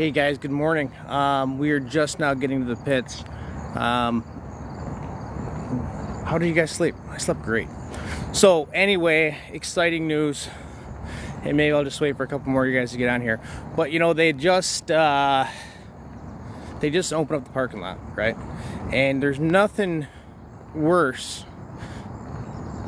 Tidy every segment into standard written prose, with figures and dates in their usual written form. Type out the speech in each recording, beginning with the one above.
Hey guys, good morning. We are just now getting to the pits. How did you guys sleep? I slept great. So anyway, exciting news. And maybe I'll just wait for a couple more of you guys to get on here. But you know, they just opened up the parking lot, right? And there's nothing worse.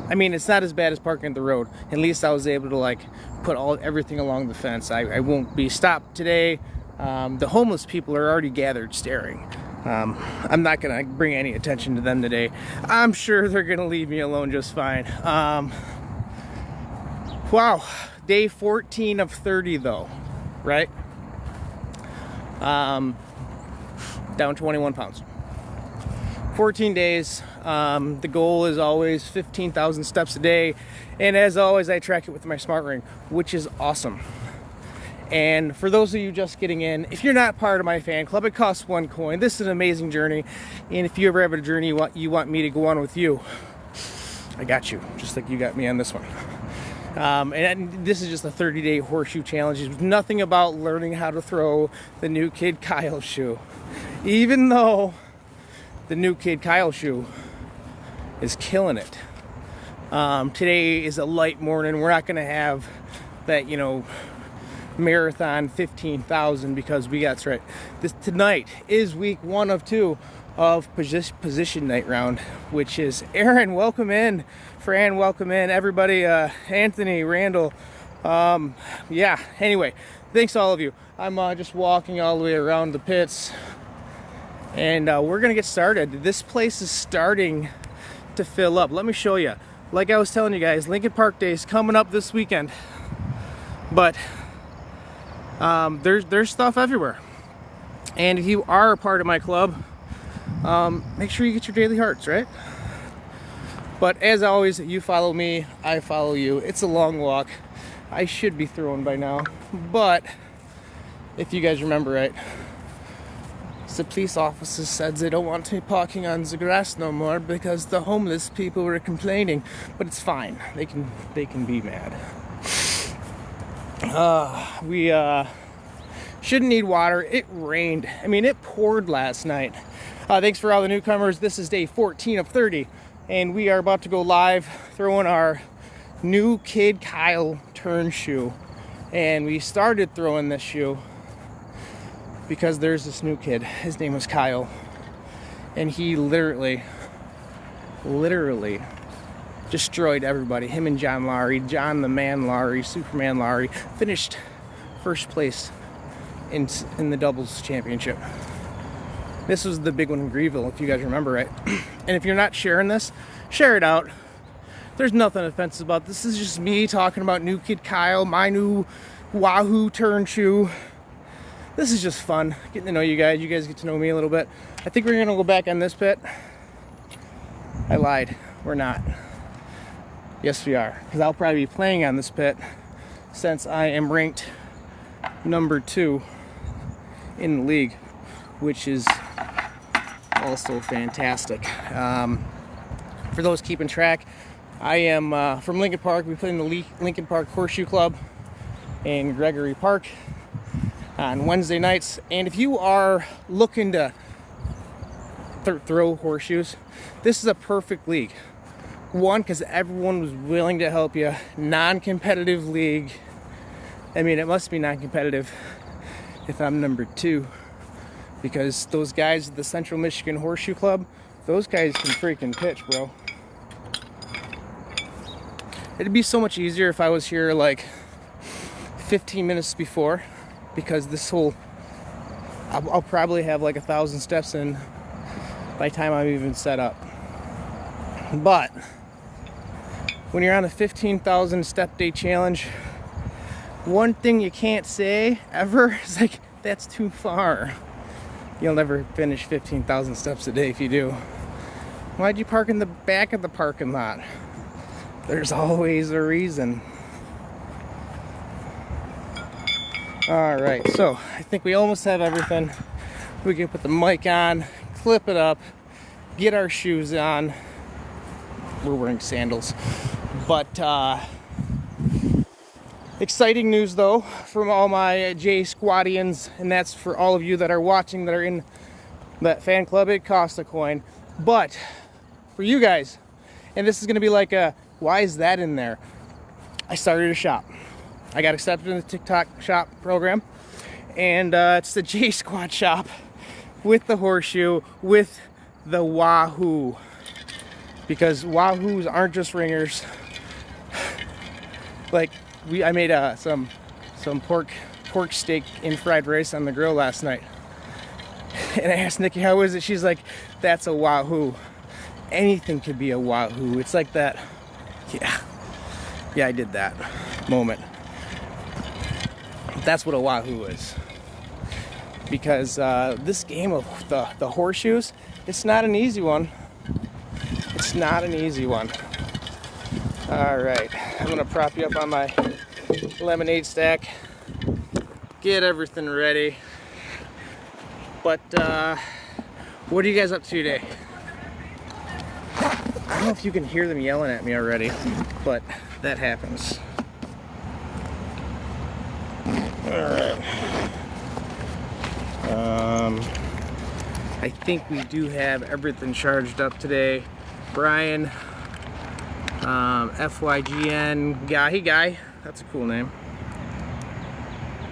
I mean, it's not as bad as parking at the road. At least I was able to put everything along the fence. I won't be stopped today. The homeless people are already gathered staring. I'm not gonna bring any attention to them today. I'm sure they're gonna leave me alone just fine. Wow, day 14 of 30 though, right? Down 21 pounds. 14 days. The goal is always 15,000 steps a day, and as always I track it with my smart ring, which is awesome. And for those of you just getting in, if you're not part of my fan club, it costs 1 coin. This is an amazing journey, and if you ever have a journey you want me to go on with you, I got you, just like you got me on this one. And this is just a 30-day horseshoe challenge. There's nothing about learning how to throw the new Kid Kyle shoe, even though the new Kid Kyle shoe is killing it. Today is a light morning. We're not going to have that, marathon 15,000 because we got right. Tonight is week 1 of 2 of position night round, which is Aaron, welcome in. Fran, welcome in. Everybody, Anthony, Randall. Yeah, anyway, thanks all of you. I'm just walking all the way around the pits, and we're gonna get started. This place is starting to fill up. Let me show you. Like I was telling you guys, Lincoln Park Day is coming up this weekend, but there's stuff everywhere. And if you are a part of my club, make sure you get your daily hearts, right? But as always, you follow me, I follow you. It's a long walk. I should be throwing by now, but if you guys remember right, the police officers said they don't want me parking on the grass no more because the homeless people were complaining. But it's fine. They can be mad. We shouldn't need water. It rained. I mean, it poured last night. Thanks for all the newcomers. This is day 14 of 30, and we are about to go live throwing our new Kid Kyle turn shoe. And we started throwing this shoe because there's this new kid. His name was Kyle, and he literally destroyed everybody. Him and John Lowry, John the Man Lowry, Superman Lowry, finished first place in the doubles championship. This was the big one in Greenville, if you guys remember right. And if you're not sharing this, share it out. There's nothing offensive about this. This is just me talking about new Kid Kyle, my new Wahoo turn shoe. This is just fun, getting to know you guys. You guys get to know me a little bit. I think we're gonna go back on this pit. I lied, we're not. Yes, we are, because I'll probably be playing on this pit since I am ranked number 2 in the league, which is also fantastic. For those keeping track, I am from Lincoln Park. We play in the Lincoln Park Horseshoe Club in Gregory Park on Wednesday nights. And if you are looking to throw horseshoes, this is a perfect league. One, because everyone was willing to help you. Non-competitive league. I mean, it must be non-competitive if I'm number 2, because those guys at the Central Michigan Horseshoe Club, those guys can freaking pitch, bro. It'd be so much easier if I was here 15 minutes before, because this whole, I'll probably have 1,000 steps in by the time I'm even set up. But when you're on a 15,000 step day challenge, one thing you can't say ever is that's too far. You'll never finish 15,000 steps a day if you do. Why'd you park in the back of the parking lot? There's always a reason. All right, so I think we almost have everything. We can put the mic on, clip it up, get our shoes on. We're wearing sandals, but Exciting news though from all my J Squadians, and that's for all of you that are watching that are in that fan club. It costs a coin, but for you guys, and this is going to be like a why is that in there? I started a shop. I got accepted in the TikTok shop program, and it's the J Squad shop with the horseshoe, with the Wahoo, because Wahoos aren't just ringers. Like I made some pork steak in fried rice on the grill last night, and I asked Nikki how is it. She's like, that's a Wahoo. Anything could be a Wahoo. It's like that. Yeah, I did that moment. That's what a Wahoo is. Because this game of the horseshoes, it's not an easy one. It's not an easy one. All right, I'm gonna prop you up on my lemonade stack, get everything ready. But what are you guys up to today? I don't know if you can hear them yelling at me already, but that happens. All right. I think we do have everything charged up today. Brian, FYGN Guy, that's a cool name.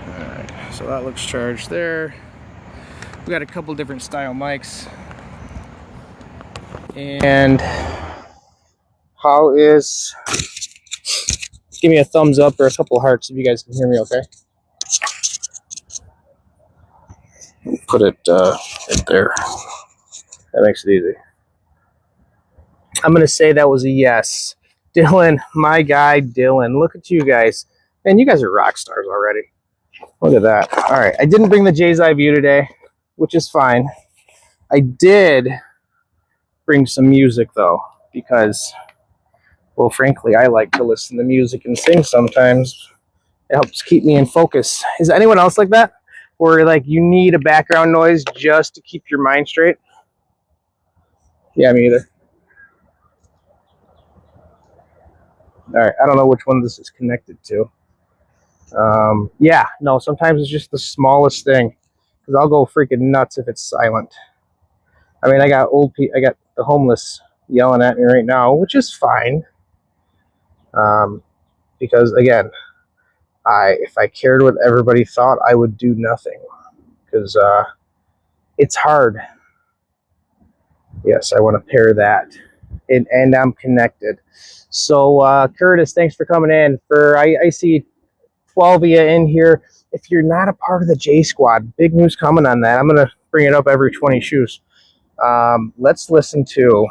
All right, so that looks charged there. We got a couple different style mics. And how is, give me a thumbs up or a couple hearts if you guys can hear me okay. Put it right there. That makes it easy. I'm gonna say that was a yes. Dylan, my guy Dylan. Look at you guys. Man, you guys are rock stars already. Look at that. All right, I didn't bring the Jay's Eye View today, which is fine. I did bring some music though, because, well, frankly, I like to listen to music and sing sometimes. It helps keep me in focus. Is anyone else like that? Where like you need a background noise just to keep your mind straight? Yeah, me either. All right, I don't know which one this is connected to. Yeah, no, sometimes it's just the smallest thing, because I'll go freaking nuts if it's silent. I mean, I got the homeless yelling at me right now, which is fine. Because again, if I cared what everybody thought, I would do nothing, because it's hard. Yes, I want to pair that, and I'm connected. So Curtis, thanks for coming in. I see 12 of you in here. If you're not a part of the J Squad, big news coming on that. I'm gonna bring it up every 20 shoes. Let's listen to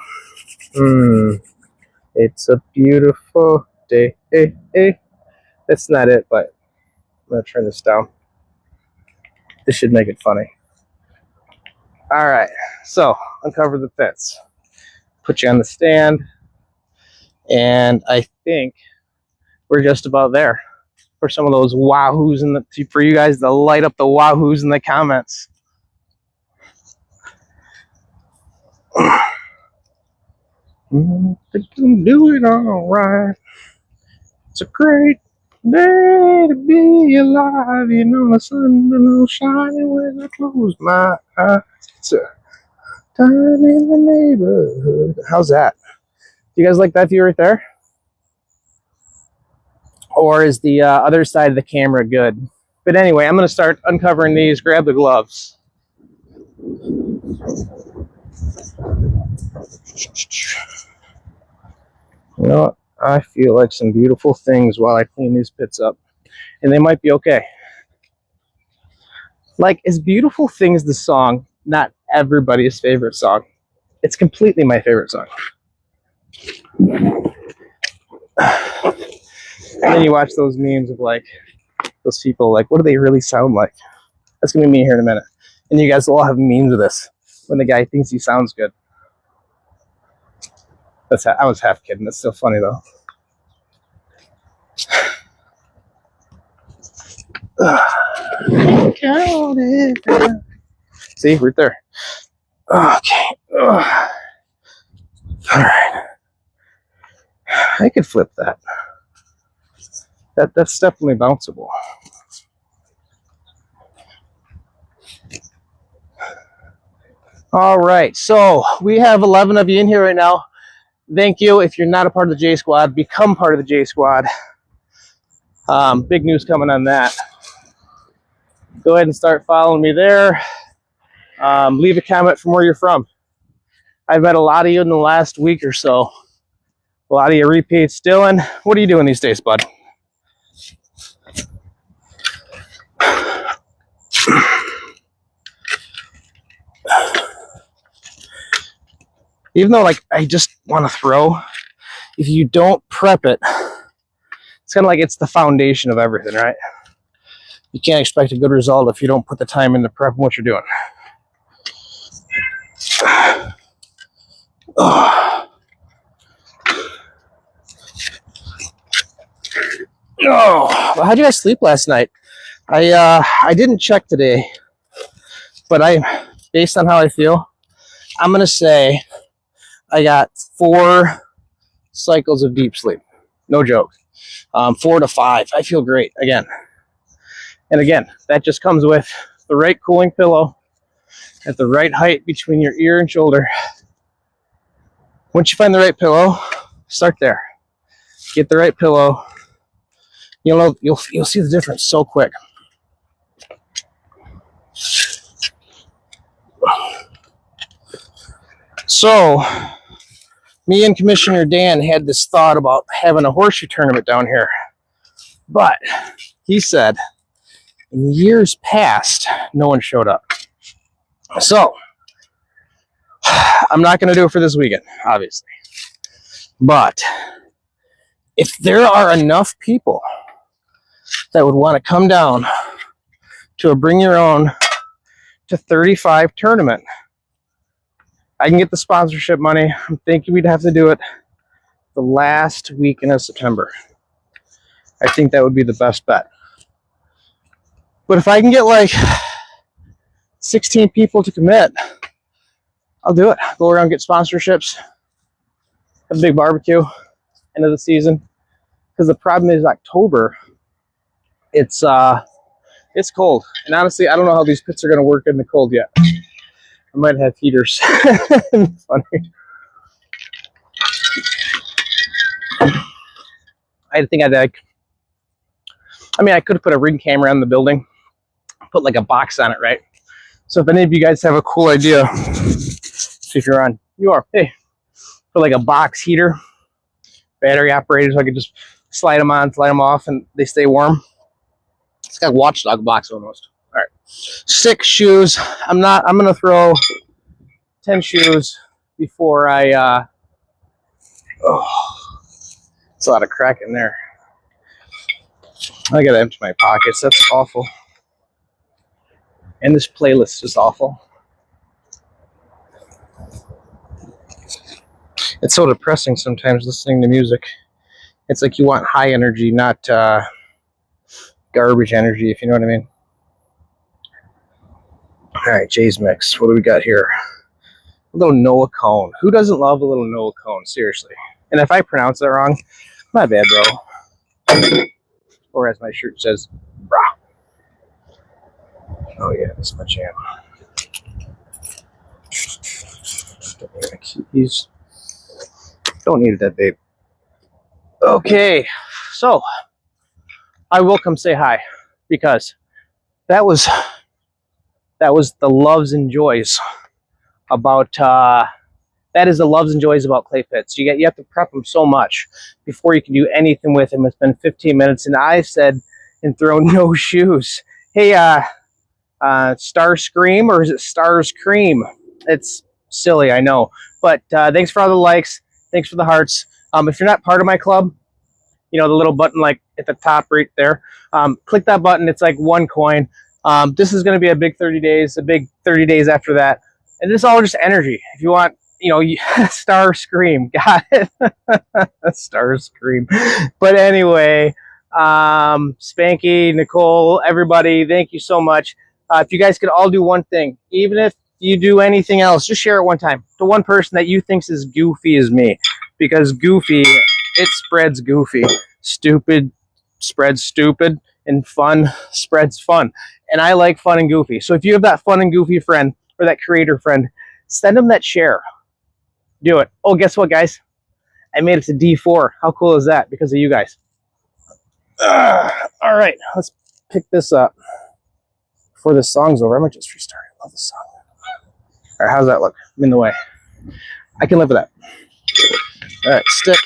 It's a Beautiful Day. That's not it, but I'm gonna turn this down. This should make it funny. All right, so uncover the fence, put you on the stand, and I think we're just about there for some of those Wahoos for you guys to light up the Wahoos in the comments. Do it all right. It's a great day to be alive. You know the sun will shine when I close my eyes. It's a time in the neighborhood. How's that? Do you guys like that view right there? Or is the other side of the camera good? But anyway, I'm going to start uncovering these. Grab the gloves. You know what? I feel like some beautiful things while I clean these pits up. And they might be okay. Like, is Beautiful Things the song not everybody's favorite song? It's completely my favorite song. And then you watch those memes of like those people like, what do they really sound like? That's gonna be me here in a minute. And you guys will all have memes of this when the guy thinks he sounds good. I was half kidding. That's still funny though. See, right there. Okay. All right. I could flip that. That's definitely bounceable. All right, so we have 11 of you in here right now. Thank you. If you're not a part of the J Squad, become part of the J Squad. Big news coming on that. Go ahead and start following me there. Leave a comment from where you're from. I've met a lot of you in the last week or so. A lot of you repeats. Dylan, what are you doing these days, bud? Even though, like, I just want to throw, if you don't prep it, it's kind of like it's the foundation of everything, right? You can't expect a good result if you don't put the time into prepping what you're doing. Oh, well, how'd you guys sleep last night? I didn't check today, but based on how I feel, I'm gonna say I got 4 cycles of deep sleep. No joke. 4 to 5. I feel great again. And again, that just comes with the right cooling pillow at the right height between your ear and shoulder. Once you find the right pillow, start there. Get the right pillow. You'll see the difference so quick. So, me and Commissioner Dan had this thought about having a horseshoe tournament down here. But he said, in years past, no one showed up. So, I'm not going to do it for this weekend, obviously. But if there are enough people that would want to come down to a Bring Your Own to 35 tournament, I can get the sponsorship money. I'm thinking we'd have to do it the last weekend of September. I think that would be the best bet. But if I can get like 16 people to commit, I'll do it. Go around, get sponsorships, have a big barbecue, end of the season. Because the problem is October, it's cold. And honestly, I don't know how these pits are going to work in the cold yet. I might have heaters. Funny. I think I could have put a ring camera on the building, put like a box on it, right? So if any of you guys have a cool idea, see if you're on, you are, hey, put like a box heater, battery operated, so I could just slide them on, slide them off, and they stay warm. It's got a watchdog box almost. All right, 6 shoes. I'm gonna throw 10 shoes before I. It's a lot of crack in there. I gotta empty my pockets. That's awful. And this playlist is awful. It's so depressing sometimes listening to music. It's like you want high energy, not garbage energy, if you know what I mean. All right, Jay's Mix. What do we got here? A little Noah cone. Who doesn't love a little Noah cone? Seriously. And if I pronounce that wrong, my bad, bro. Or as my shirt says, brah. Oh yeah, that's my jam. Don't need my keys. Don't need that, babe. Okay, so I will come say hi because that was the loves and joys about that is the loves and joys about clay pits. You have to prep them so much before you can do anything with them. It's been 15 minutes, and I said and throw no shoes. Hey, Star Scream, or is it Stars Cream? It's silly, I know, but thanks for all the likes. Thanks for the hearts. If you're not part of my club, you know, the little button like at the top right there, click that button. It's like 1 coin. This is going to be a big 30 days, a big 30 days after that. And this is all just energy. If you want, you know, Star Scream, got it. Star Scream. But anyway, Spanky, Nicole, everybody, thank you so much. If you guys could all do one thing, even if you do anything else, just share it one time to one person that you think is as goofy as me, because goofy, it spreads goofy. Stupid, spreads stupid and fun spreads fun. And I like fun and goofy. So if you have that fun and goofy friend or that creator friend, send them that share. Do it. Oh, guess what, guys? I made it to D4. How cool is that? Because of you guys. All right, let's pick this up before this song's over. I might just restart. I love this song. All right, how's that look? I'm in the way. I can live with that. All right, stick.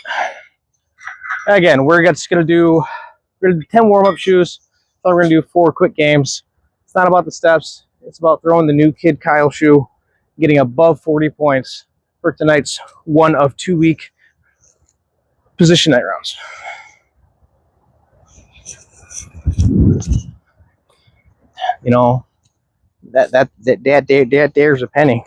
Again, we're just gonna do 10 warm-up shoes. So we're gonna do 4 quick games. It's not about the steps. It's about throwing the new Kid Kyle shoe, getting above 40 points for tonight's one of 2 week position night rounds. You know, that there's a penny.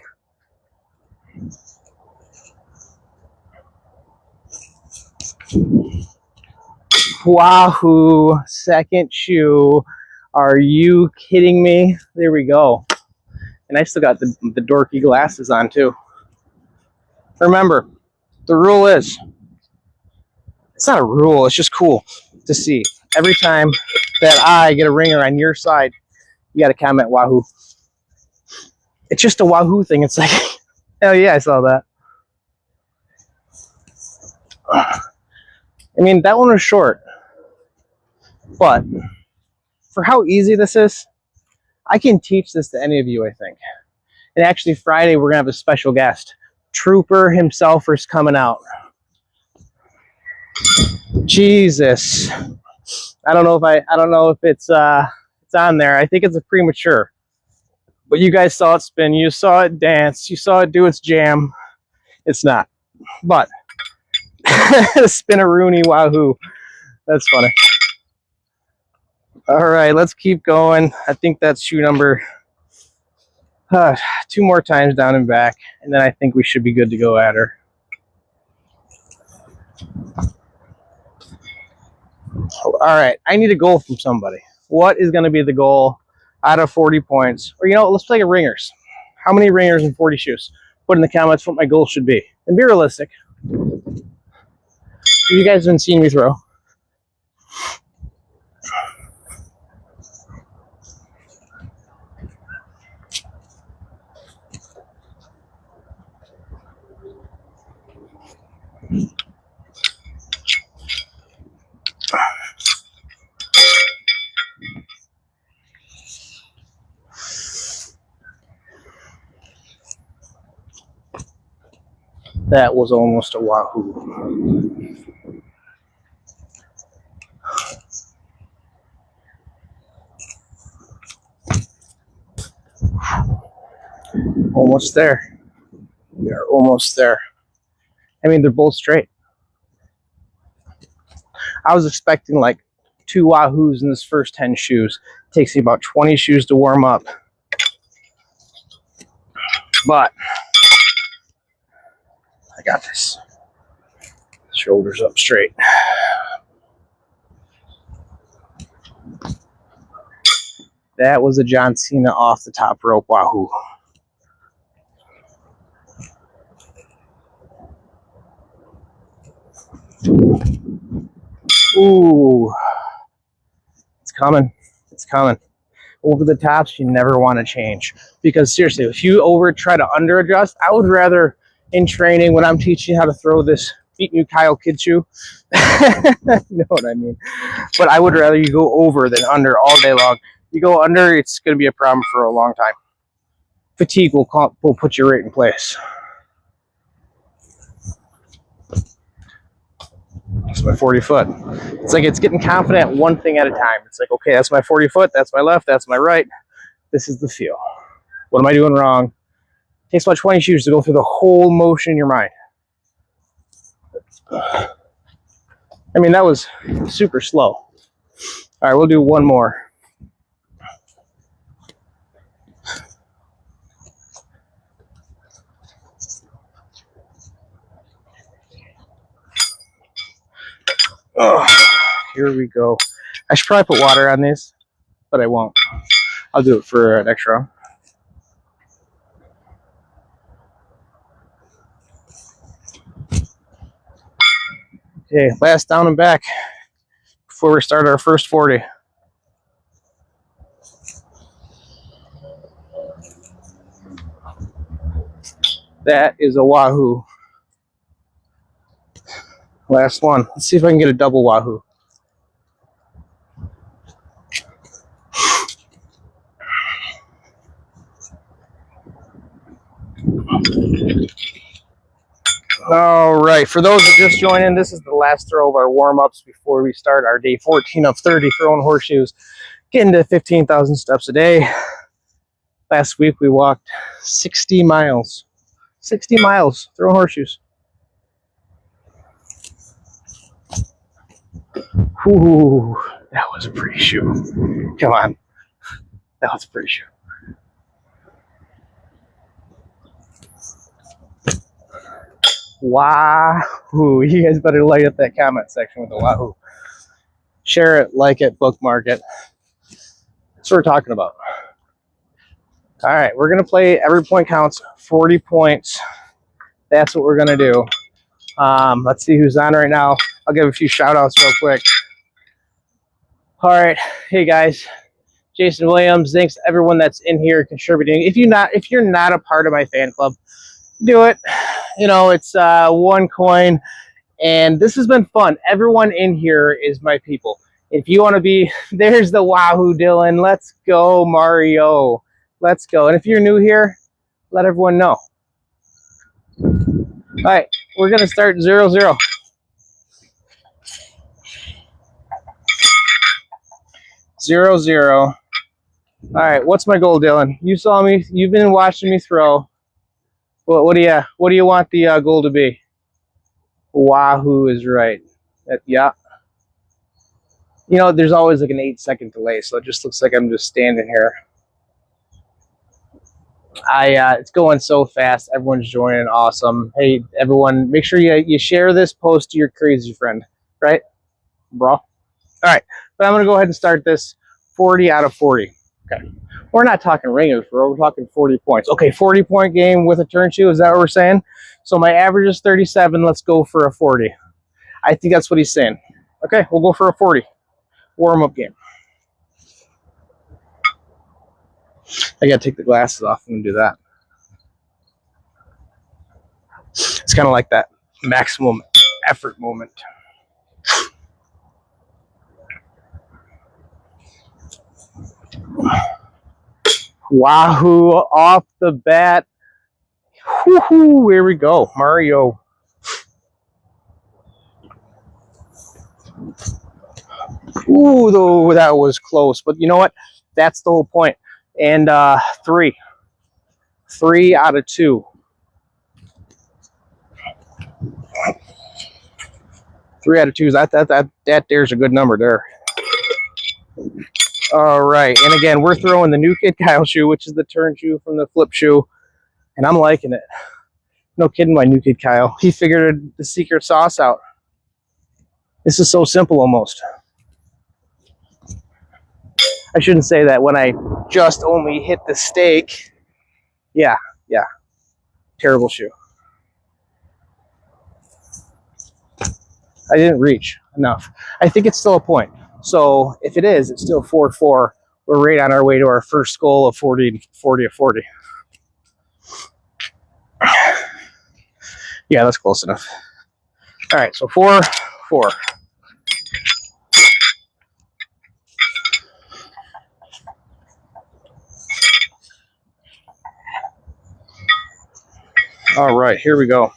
Wahoo, second shoe. Are you kidding me? There we go. And I still got the dorky glasses on too. Remember, the rule is, it's not a rule, it's just cool to see. Every time that I get a ringer on your side, you got to comment Wahoo. It's just a Wahoo thing. It's like, hell yeah, I saw that. I mean, that one was short. But for how easy this is, I can teach this to any of you, I think. And actually, Friday, we're going to have a special guest. Trooper himself is coming out. Jesus. I don't know if it's on there. I think it's a premature. But you guys saw it spin, you saw it dance, you saw it do its jam. It's not. But spin-a-rooney Wahoo. That's funny. All right, let's keep going. I think that's shoe number 2 more times down and back, and then I think we should be good to go at her. All right, I need a goal from somebody. What is going to be the goal out of 40 points? Or, you know, let's play a ringers. How many ringers in 40 shoes? Put in the comments what my goal should be. And be realistic. You guys haven't seen me throw. That was almost a Wahoo. Almost there. We are almost there. I mean, they're both straight. I was expecting like 2 Wahoos in this first 10 shoes. It takes me about 20 shoes to warm up. But I got this. Shoulders up straight. That was a John Cena off the top rope Wahoo. Ooh. It's coming. It's coming. Over the tops, you never want to change. Because seriously, if you try to under adjust, I would rather in training when I'm teaching how to throw this beat new Kyle kid shoe. You know what I mean? But I would rather you go over than under all day long. You go under, it's going to be a problem for a long time. Fatigue will put you right in place. It's my 40 foot. It's like it's getting confident one thing at a time. It's like, okay, that's my 40 foot. That's my left. That's my right. This is the feel. What am I doing wrong? It takes about 20 shoes to go through the whole motion in your mind. I mean, that was super slow. All right, we'll do one more. Oh, here we go. I should probably put water on these, but I won't. I'll do it for an extra. Okay, last down and back before we start our first 40. That is a Wahoo. Last one. Let's see if I can get a double Wahoo. All right, for those that just joined in, this is the last throw of our warm-ups before we start our day 14 of 30 throwing horseshoes, getting to 15,000 steps a day. Last week we walked 60 miles. 60 miles throwing horseshoes. Ooh, that was a pretty shoe. Come on. That was a pretty shoe. Wahoo. You guys better light up that comment section with the Wahoo. Share it, like it, bookmark it. That's what we're talking about. All right, we're going to play every point counts, 40 points. That's what we're going to do. Let's see who's on right now. I'll give a few shout outs real quick. All right. Hey guys, Jason Williams. Thanks to everyone that's in here contributing. If you're not a part of my fan club, do it. You know, it's 1 coin, and this has been fun. Everyone in here is my people. If you want to be, there's the Wahoo Dylan. Let's go, Mario. Let's go. And if you're new here, let everyone know. All right, we're gonna start 0-0. 0-0. All right, what's my goal, Dylan? You saw me. You've been watching me throw. What do you want the goal to be? Wahoo is right. Yeah. You know, there's always like an 8-second delay, so it just looks like I'm just standing here. It's going so fast. Everyone's joining. Awesome. Hey, everyone, make sure you share this post to your crazy friend, right, bro? All right, but I'm going to go ahead and start this 40 out of 40. Okay. We're not talking ringers, bro. We're talking 40 points. Okay, 40-point game with a turn shoe. Is that what we're saying? So my average is 37. Let's go for a 40. I think that's what he's saying. Okay, we'll go for a 40. Warm-up game. I got to take the glasses off and do that. It's kind of like that maximum effort moment. Wahoo off the bat. Woohoo, here we go. Mario. Ooh, though, that was close. But you know what? That's the whole point. And 3 out of 2. 3 out of 2. That there's a good number there. All right, and again, we're throwing the new Kid Kyle shoe, which is the turn shoe from the flip shoe, and I'm liking it. No kidding, my new Kid Kyle. He figured the secret sauce out. This is so simple almost. I shouldn't say that when I just only hit the stake. Yeah. Terrible shoe. I didn't reach enough. I think it's still a point. So if it is, it's still 4-4. We're right on our way to our first goal of 40 of 40. Yeah, that's close enough. All right, so 4-4. All right, here we go.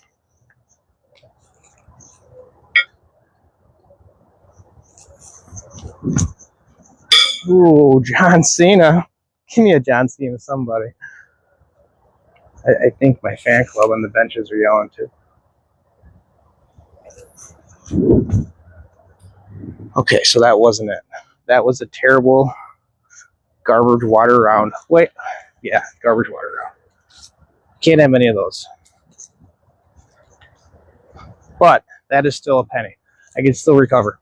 Ooh, John Cena. Give me a John Cena, somebody. I think my fan club on the benches are yelling too. Okay, so that wasn't it. That was a terrible garbage water round. Wait, yeah, garbage water round. Can't have many of those. But that is still a penny. I can still recover.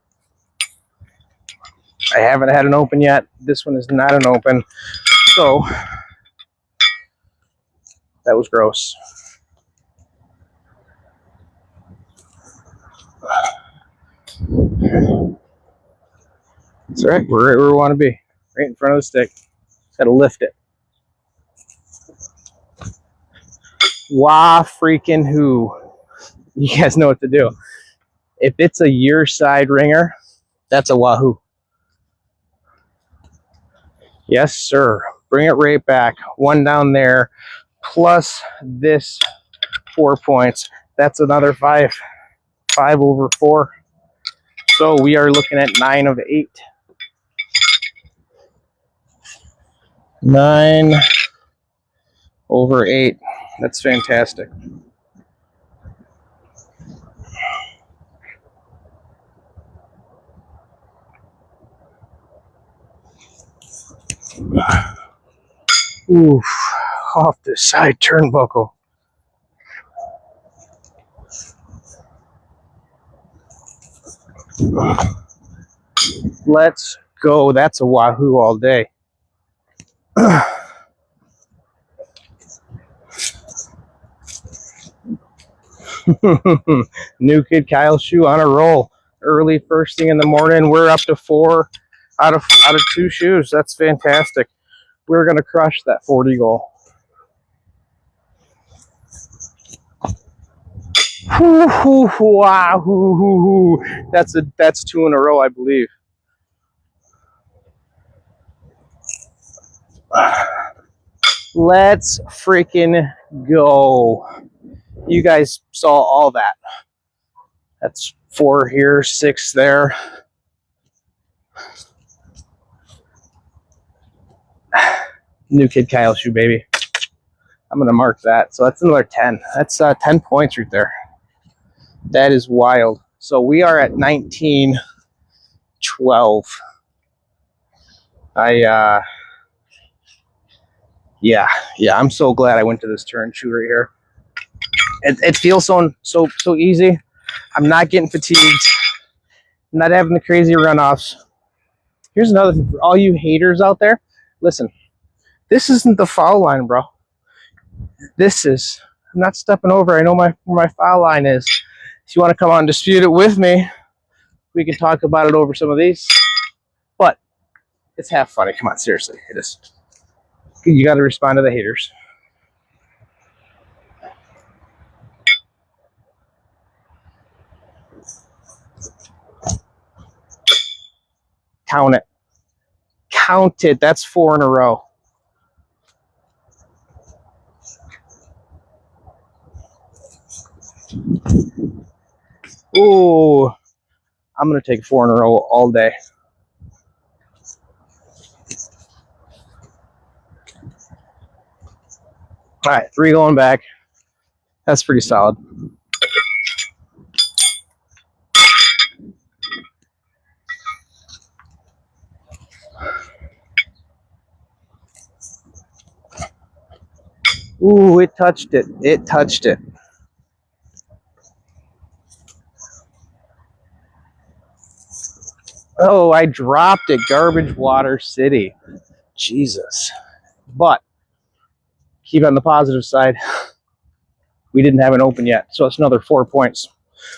I haven't had an open yet. This one is not an open. So that was gross. That's right. We're right where we want to be. Right in front of the stick. Got to lift it. Wahoo. You guys know what to do. If it's a year side ringer, that's a Wahoo. Yes, sir. Bring it right back. One down there, plus this 4 points. That's another 5. 5 over 4. So we are looking at 9 of 8. 9 over 8. That's fantastic. Oof, off the side turnbuckle. Let's go. That's a Wahoo all day. New Kid Kyle shoe on a roll. Early first thing in the morning. We're up to 4 out of 2 shoes. That's fantastic. We're gonna crush that 40 goal. Wahoo! That's 2 in a row, I believe. Let's freaking go. You guys saw all that. That's 4 here, 6 there. New Kid Kyle shoe, baby. I'm going to mark that. So that's another 10. That's 10 points right there. That is wild. So we are at 19-12. Yeah, I'm so glad I went to this turn shoe right here. It feels so easy. I'm not getting fatigued. I'm not having the crazy runoffs. Here's another thing for all you haters out there. Listen, this isn't the foul line, bro. This is. I'm not stepping over. I know where my foul line is. If you want to come on and dispute it with me, we can talk about it over some of these. But it's half funny. Come on, seriously. It is. You got to respond to the haters. Count it. Count it. That's 4 in a row. Ooh. I'm going to take 4 in a row all day. All right, 3 going back. That's pretty solid. Ooh, it touched it. It touched it. Oh, I dropped it. Garbage Water City. Jesus. But keep on the positive side. We didn't have an open yet, so it's another 4 points.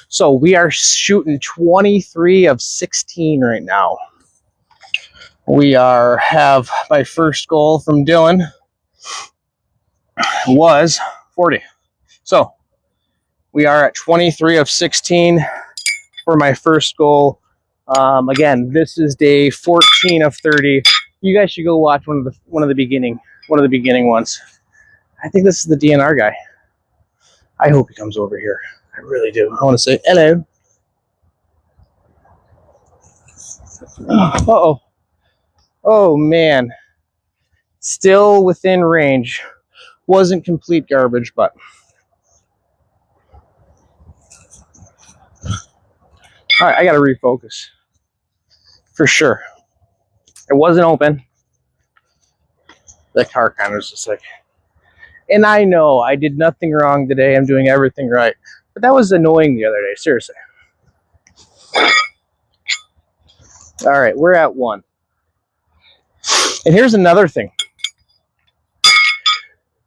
So we are shooting 23 of 16 right now. We have my first goal from Dylan was 40. So we are at 23 of 16 for my first goal. Again, this is day 14 of 30. You guys should go watch one of the beginning ones. I think this is the DNR guy. I hope he comes over here. I really do. I want to say hello. Uh-oh. Oh, man. Still within range. Wasn't complete garbage, but... All right, I got to refocus. For sure. It wasn't open. The car kind of was just like... And I know I did nothing wrong today. I'm doing everything right. But that was annoying the other day. Seriously. All right, we're at 1. And here's another thing.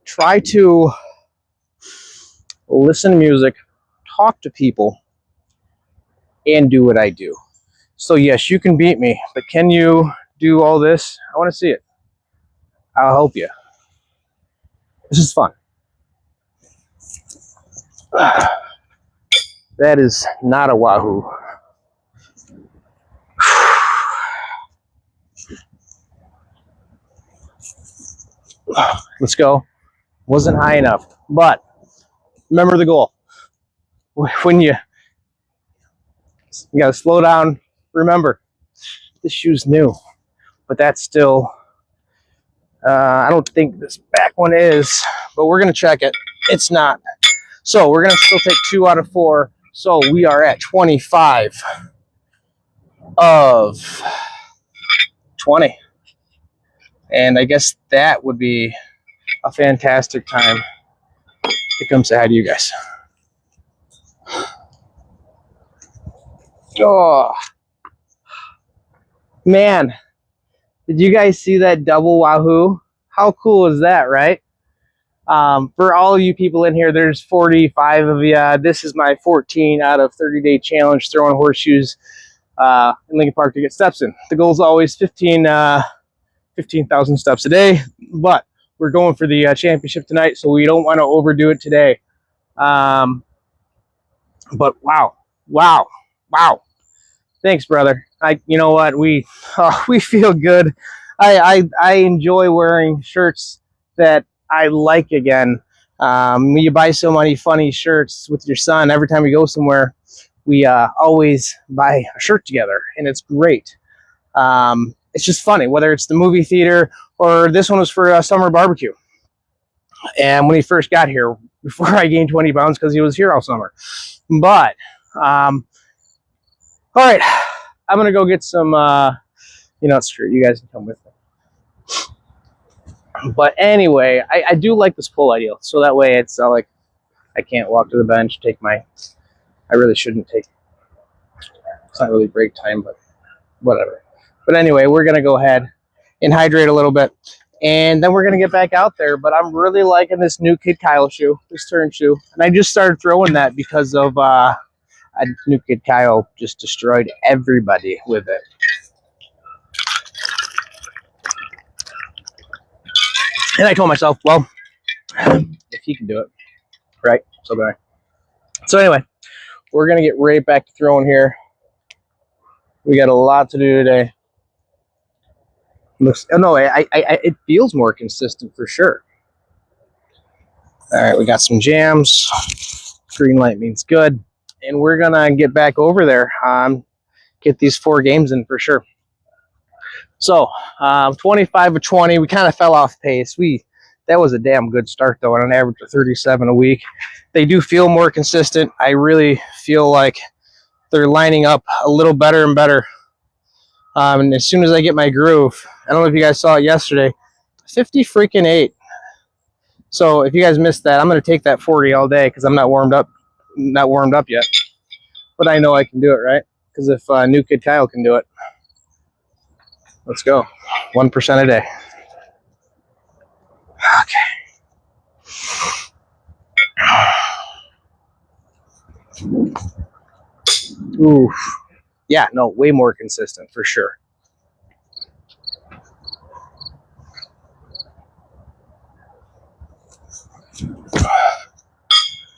Try to listen to music, talk to people, and do what I do. So yes, you can beat me, but can you do all this? I want to see it. I'll help you. This is fun. That is not a Wahoo. Let's go. Wasn't high enough, but remember the goal. When you gotta slow down. Remember, this shoe's new, but that's still. I don't think this back one is, but we're gonna check it. It's not. So we're gonna still take 2 out of 4. So we are at 25 of 20, and I guess that would be a fantastic time to come say hi to you guys. Oh, man. Did you guys see that double Wahoo? How cool is that, right? For all of you people in here, there's 45 of you. This is my 14 out of 30-day challenge throwing horseshoes in Lincoln Park to get steps in. The goal is always 15,000 steps a day, but we're going for the championship tonight, so we don't want to overdo it today. But wow. Thanks, brother. You know what? We feel good. I enjoy wearing shirts that I like again. You buy so many funny shirts with your son. Every time we go somewhere, we always buy a shirt together, and it's great. It's just funny, whether it's the movie theater or this one was for a summer barbecue. And when he first got here, before I gained 20 pounds because he was here all summer. But, all right, I'm going to go get some, screw it, you guys can come with me. But anyway, I do like this pull idea. So that way it's not like I can't walk to the bench, I really shouldn't take, it's not really break time, but whatever. But anyway, we're going to go ahead and hydrate a little bit. And then we're going to get back out there. But I'm really liking this new Kid Kyle shoe, this turn shoe. And I just started throwing that because of new Kid Kyle just destroyed everybody with it. And I told myself, well, if he can do it, right? So can I. So anyway, we're going to get right back to throwing here. We got a lot to do today. It feels more consistent for sure. All right, we got some jams. Green light means good. And we're going to get back over there, get these 4 games in for sure. So, 25 of 20, we kind of fell off pace. That was a damn good start, though, on an average of 37 a week. They do feel more consistent. I really feel like they're lining up a little better and better. And as soon as I get my groove, I don't know if you guys saw it yesterday, 50-freaking-8. So if you guys missed that, I'm going to take that 40 all day because I'm not warmed up yet. But I know I can do it, right? Because if new Kid Kyle can do it, let's go. 1% a day. Okay. Oof. Yeah, no, way more consistent for sure.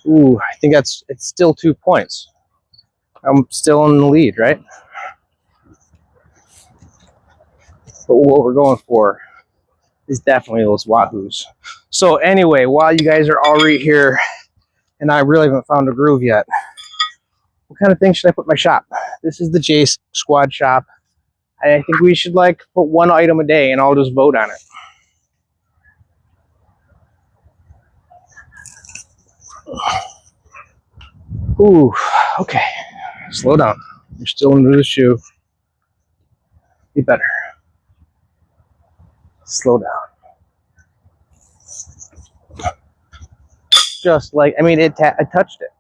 Ooh, I think it's still 2 points. I'm still in the lead, right? But what we're going for is definitely those Wahoos. So anyway, while you guys are already here, and I really haven't found a groove yet, what kind of thing should I put in my shop? This is the J Squad shop. I think we should put 1 item a day, and I'll just vote on it. Ooh, okay. Slow down. You're still into the shoe. Be better. Slow down. Just I touched it.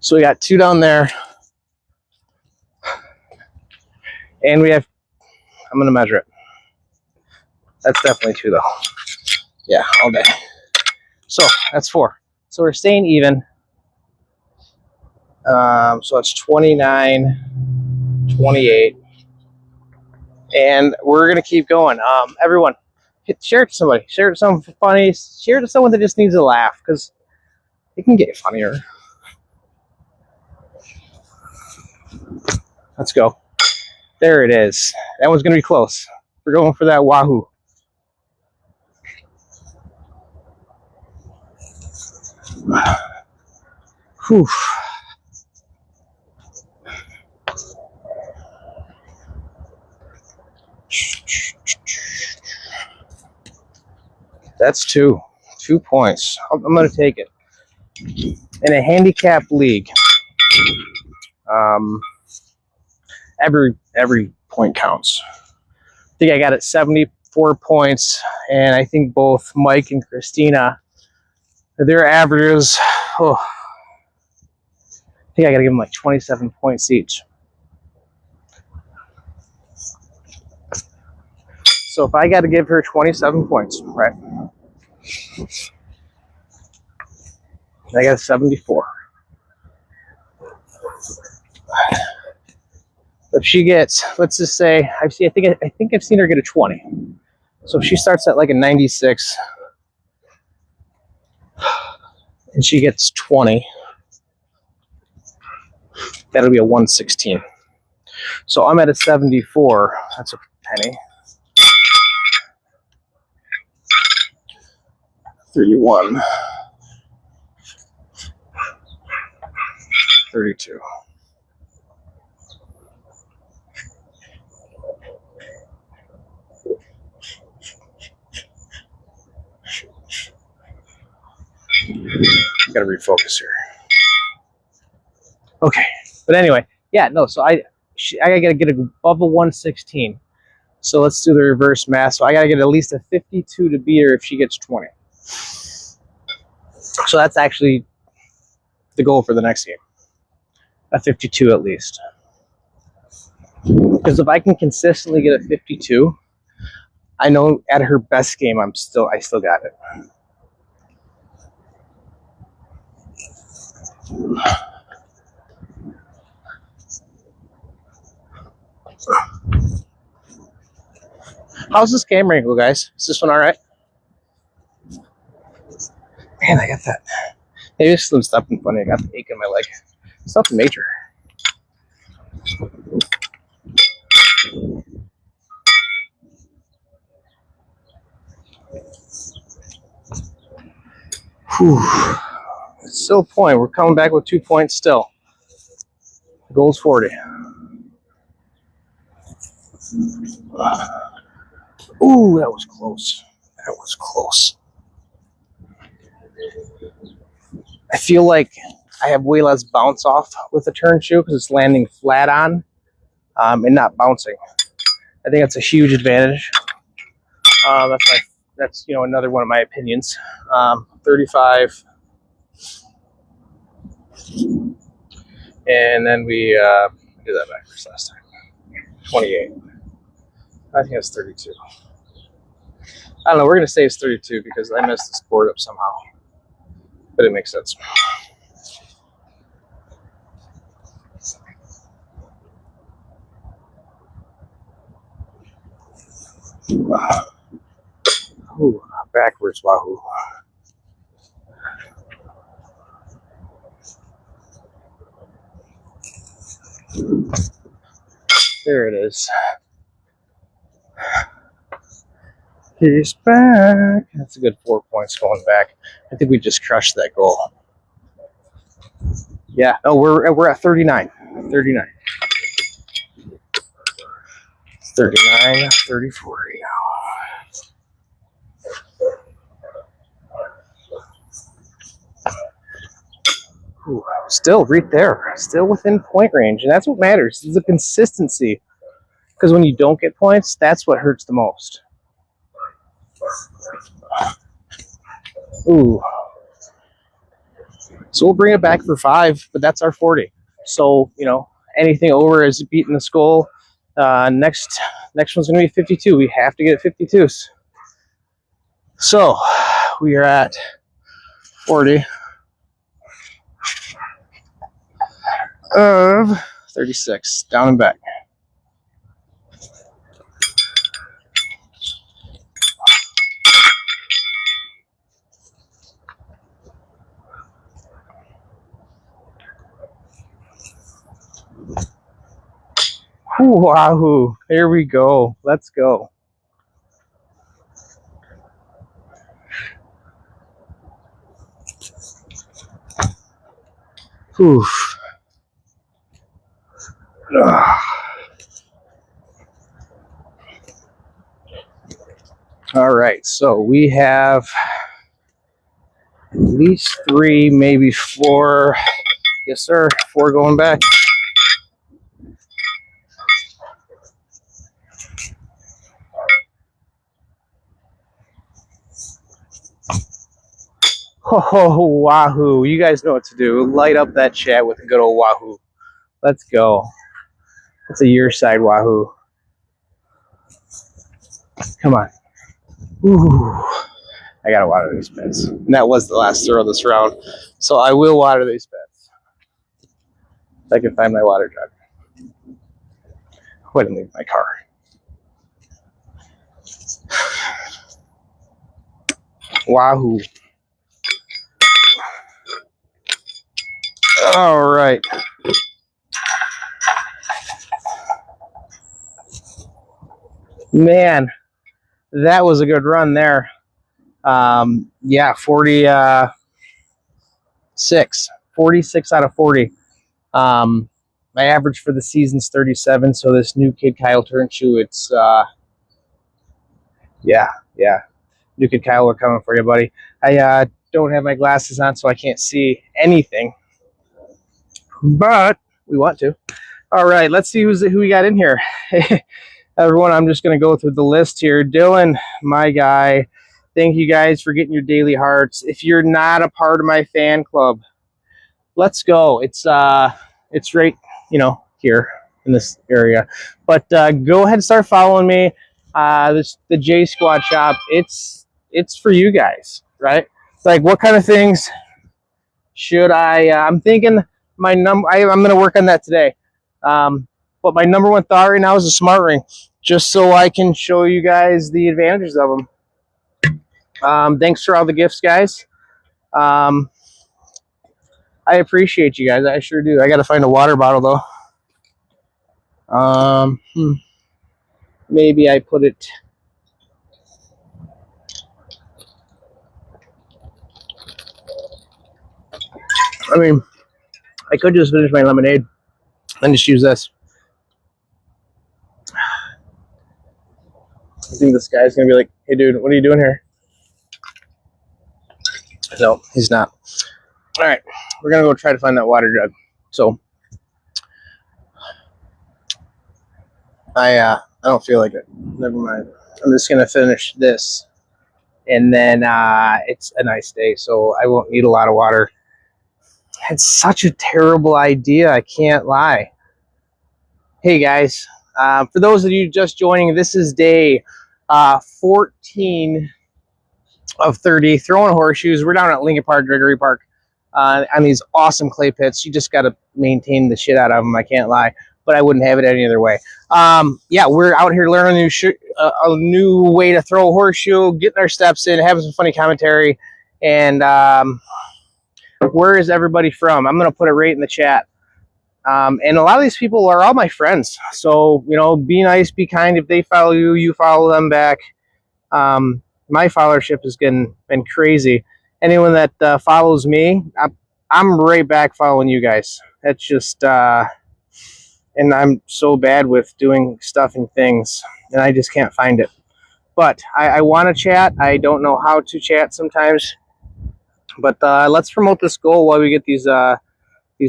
So we got 2 down there. And we have, I'm going to measure it. That's definitely 2 though. Yeah, all day. So that's 4. So we're staying even. So it's 29, 28. And we're going to keep going. Everyone, share it to somebody. Share it to someone funny. Share it to someone that just needs a laugh, because it can get funnier. Let's go. There it is. That one's going to be close. We're going for that Wahoo. Whew. That's 2 points. I'm going to take it. In a handicap league, every point counts. I think I got it 74 points, and I think both Mike and Christina, their averages, I think I got to give them like 27 points each. So if I got to give her 27 points, right? I got 74. If she gets, let's just say, I think I've seen her get a 20. So if she starts at like a 96 and she gets 20, that'll be a 116. So I'm at a 74. That's a penny. 31. 32. Gotta refocus here. Okay, but anyway, yeah, no. So I gotta get above a 116. So let's do the reverse math. So I gotta get at least a 52 to beat her if she gets 20. So that's actually the goal for the next game. A 52 at least. Because if I can consistently get a 52, I know at her best game I still got it. How's this camera angle, guys? Is this one all right? Man, I got that. Maybe it's some stuff in funny. I got the ache in my leg. It's nothing major. Whew. It's still a point. We're coming back with 2 points still. The goal's 40. Ooh, that was close. That was close. I feel like I have way less bounce off with the turn shoe because it's landing flat on and not bouncing. I think that's a huge advantage. That's another one of my opinions. 35, and then we did that backwards last time. 28. I think that's 32. I don't know. We're gonna say it's 32 because I messed this board up somehow, but it makes sense. Ooh, backwards Wahoo. There it is. He's back. That's a good 4 points going back. I think we just crushed that goal. Yeah, no, we're at 39. 39. 39, 34 now. Ooh, still right there. Still within point range. And that's what matters. Is the consistency. Because when you don't get points, that's what hurts the most. Ooh. So we'll bring it back for 5, but that's our 40. So, anything over is beating the goal. Next one's going to be 52. We have to get 52s. So we are at 40. of 36, down and back. Wahoo! Here we go. Let's go. Oof. All right, so we have at least 3, maybe 4. Yes, sir. 4 going back. Oh, Wahoo. You guys know what to do. Light up that chat with a good old Wahoo. Let's go. That's a your side Wahoo. Come on. Ooh. I gotta water these beds. And that was the last throw of this round. So I will water these beds. If I can find my water jug. Go ahead and leave my car. Wahoo. All right. Man, that was a good run there. Yeah, 46 out of 40. My average for the season's 37. So this new Kid Kyle turn shoe, it's yeah. New Kid Kyle, we're coming for you, buddy. I don't have my glasses on, so I can't see anything, but we want to. All right, let's see who we got in here. Everyone, I'm just going to go through the list here. Dylan, my guy, thank you guys for getting your daily hearts. If you're not a part of my fan club, let's go. It's right, here in this area. But go ahead and start following me. The J Squad shop. It's for you guys, right? Like, what kind of things should I'm thinking my I'm going to work on that today. But my number one thought right now is a smart ring, just so I can show you guys the advantages of them. Thanks for all the gifts, guys. I appreciate you guys. I sure do. I got to find a water bottle, though. Maybe I put it... I mean, I could just finish my lemonade and just use this. I think this guy's going to be like, hey, dude, what are you doing here? No, he's not. All right, we're going to go try to find that water jug. So, I don't feel like it. Never mind. I'm just going to finish this. And then it's a nice day, so I won't need a lot of water. It's such a terrible idea, I can't lie. Hey, guys. For those of you just joining, this is day 14 of 30, throwing horseshoes. We're down at Lincoln Park, Gregory Park, on these awesome clay pits. You just got to maintain the shit out of them, I can't lie, but I wouldn't have it any other way. Yeah, we're out here learning a new way to throw a horseshoe, getting our steps in, having some funny commentary, and where is everybody from? I'm going to put it right in the chat. And a lot of these people are all my friends. So, be nice, be kind. If they follow you, you follow them back. My followership has been crazy. Anyone that follows me, I'm right back following you guys. That's just, and I'm so bad with doing stuff and things, and I just can't find it. But I want to chat. I don't know how to chat sometimes. But let's promote this goal while we get these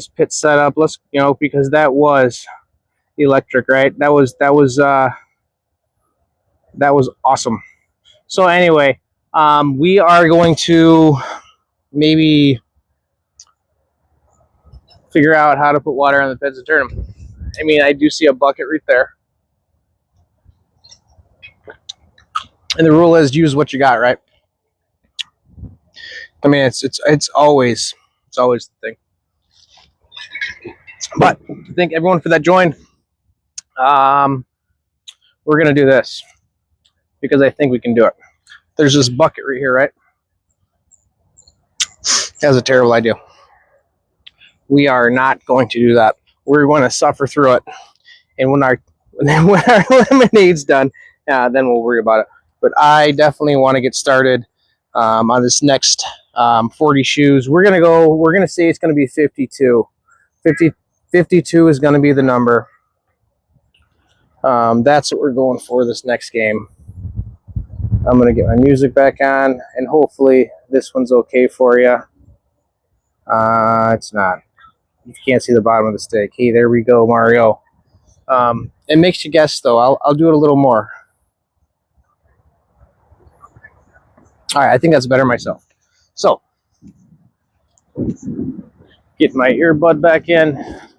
pits set up. Let's, because that was electric, right? That was awesome. So anyway, we are going to maybe figure out how to put water on the pits and turn them. I mean, I do see a bucket right there. And the rule is use what you got, right? I mean, it's always the thing. But thank everyone for that join. We're gonna do this because I think we can do it. There's this bucket right here, right? That's a terrible idea. We are not going to do that. We're going to suffer through it, and when our lemonade's done, then we'll worry about it. But I definitely want to get started on this next 40 shoes. We're gonna say it's gonna be 52. 52 is gonna be the number. That's what we're going for this next game. I'm gonna get my music back on, and hopefully this one's okay for you. It's not. You can't see the bottom of the stick. Hey, there we go, Mario. It makes you guess, though. I'll do it a little more. All right, I think that's better myself. So, get my earbud back in,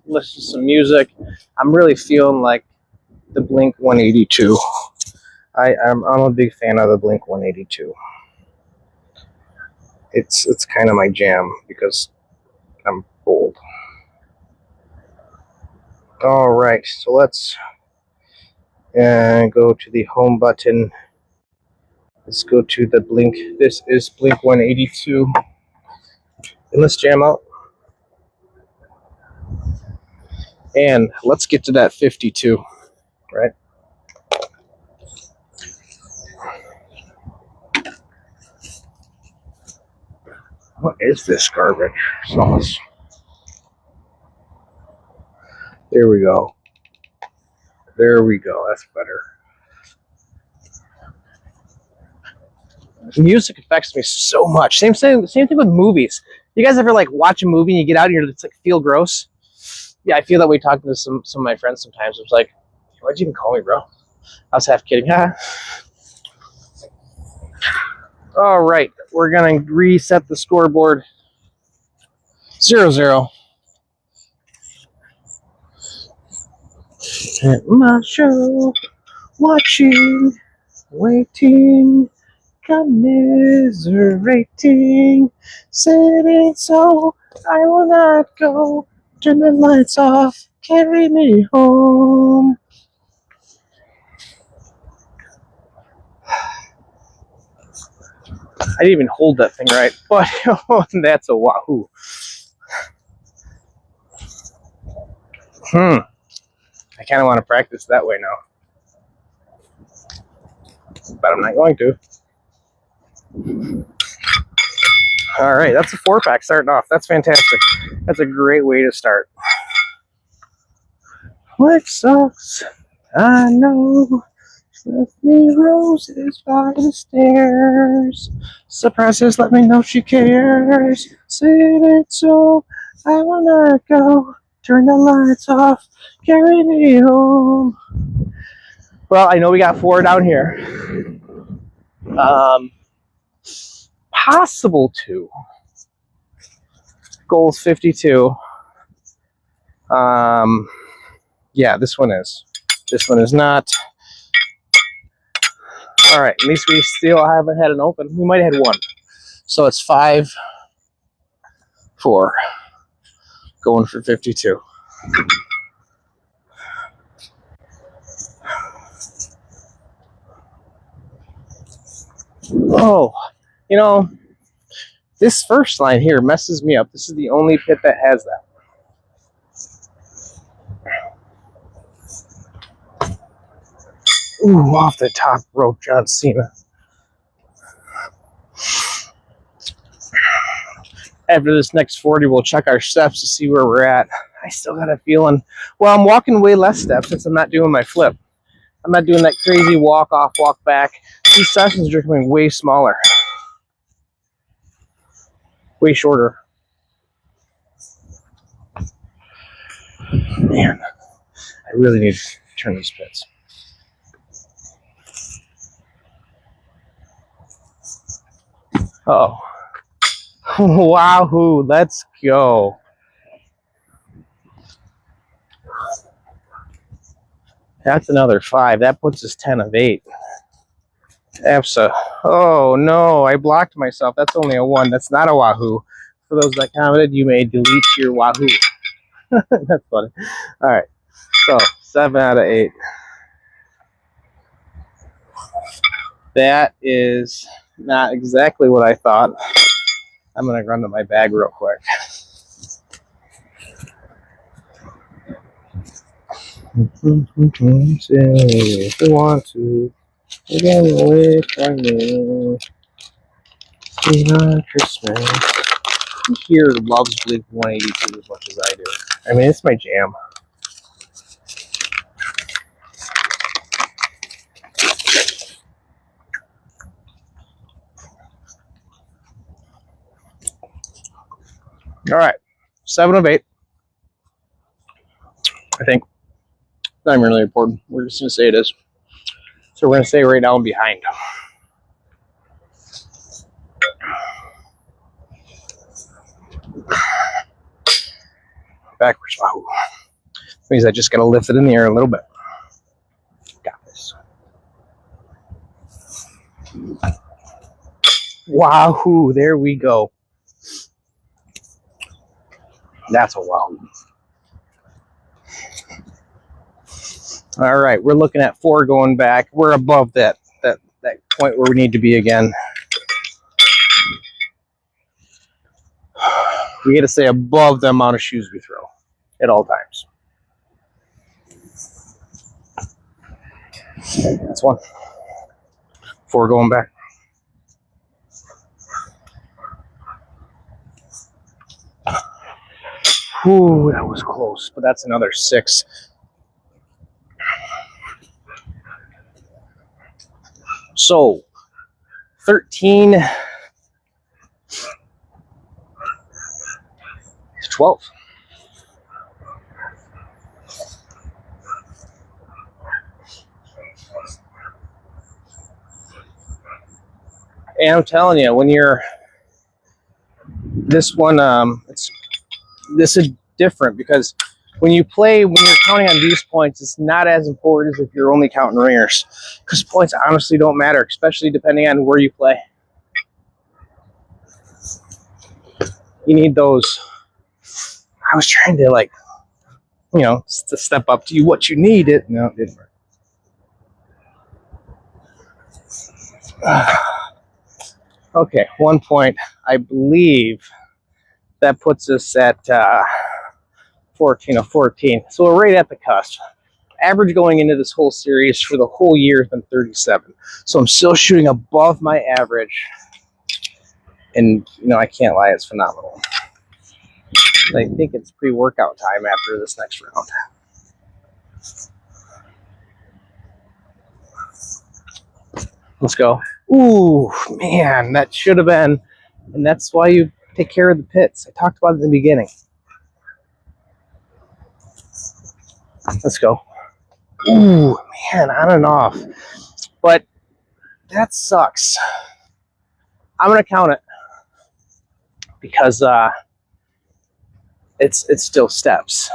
listen to some music. I'm really feeling like the Blink 182. I'm a big fan of the Blink 182. It's kind of my jam because I'm old. All right, so let's go to the home button. Let's go to the Blink. This is Blink 182. And let's jam out. And let's get to that 52, right? What is this garbage sauce? There we go. There we go. That's better. Music affects me so much. Same thing with movies. You guys ever like watch a movie and you get out and you're just like feel gross? Yeah, I feel that way talking to some of my friends sometimes. It's like, why'd you even call me, bro? I was half kidding. All right, we're gonna reset the scoreboard. 0-0. At my show, watching, waiting, commiserating, sitting so I will not go. Turn the lights off, carry me home. I didn't even hold that thing right, but that's a Wahoo. I kind of want to practice that way now, but I'm not going to. All right, that's a 4-pack starting off. That's fantastic. That's a great way to start. What sucks? I know. Left me roses by the stairs. Surprises, let me know she cares. Said it so, I will not go. Turn the lights off, carry me home. Well, I know we got 4 down here. Possible 2. Goal's 52. Yeah, this one is. This one is not. All right, at least we still haven't had an open. We might have had 1. So it's 5-4. Going for 52. Oh, you know, this first line here messes me up. This is the only pit that has that. Ooh, off the top rope, John Cena. After this next 40, we'll check our steps to see where we're at. I still got a feeling. Well, I'm walking way less steps since I'm not doing my flip. I'm not doing that crazy walk off, walk back. These sessions are becoming way smaller. Way shorter. Man, I really need to turn these pits. Oh. Wahoo, let's go. That's another 5. That puts us 10 of 8. Oh no, I blocked myself. That's only a 1. That's not a Wahoo. For those that commented, you may delete your Wahoo. That's funny. All right, so 7 out of 8. That is not exactly what I thought. I'm gonna run to my bag real quick. If you want to, get away from me. Christmas. Who here loves Blink 182 as much as I do? I mean, it's my jam. All right, 7 of 8. I think. Not even really important. We're just gonna say it is. So we're gonna say right now I'm behind. Backwards Wahoo. Means I just gotta lift it in the air a little bit. Got this. Wahoo! There we go. That's a Wahoo. All right, we're looking at 4 going back. We're above that point where we need to be again. We got to stay above the amount of shoes we throw at all times. That's 1. 4 going back. Ooh, that was close, but that's another 6. So, 13 to 12. And I'm telling you, when you're this one, this is different because when you're counting on these points, it's not as important as if you're only counting ringers, because points honestly don't matter, especially depending on where you play. You need those. I was trying to to step up to you what you needed. No, it didn't work. Okay, 1 point. I believe that puts us at 14 of 14. So we're right at the cusp. Average going into this whole series for the whole year has been 37. So I'm still shooting above my average. And, I can't lie, it's phenomenal. I think it's pre-workout time after this next round. Let's go. Ooh, man, that should have been. And that's why you take care of the pits. I talked about it in the beginning. Let's go. Ooh, man, on and off. But that sucks. I'm going to count it because it's still steps.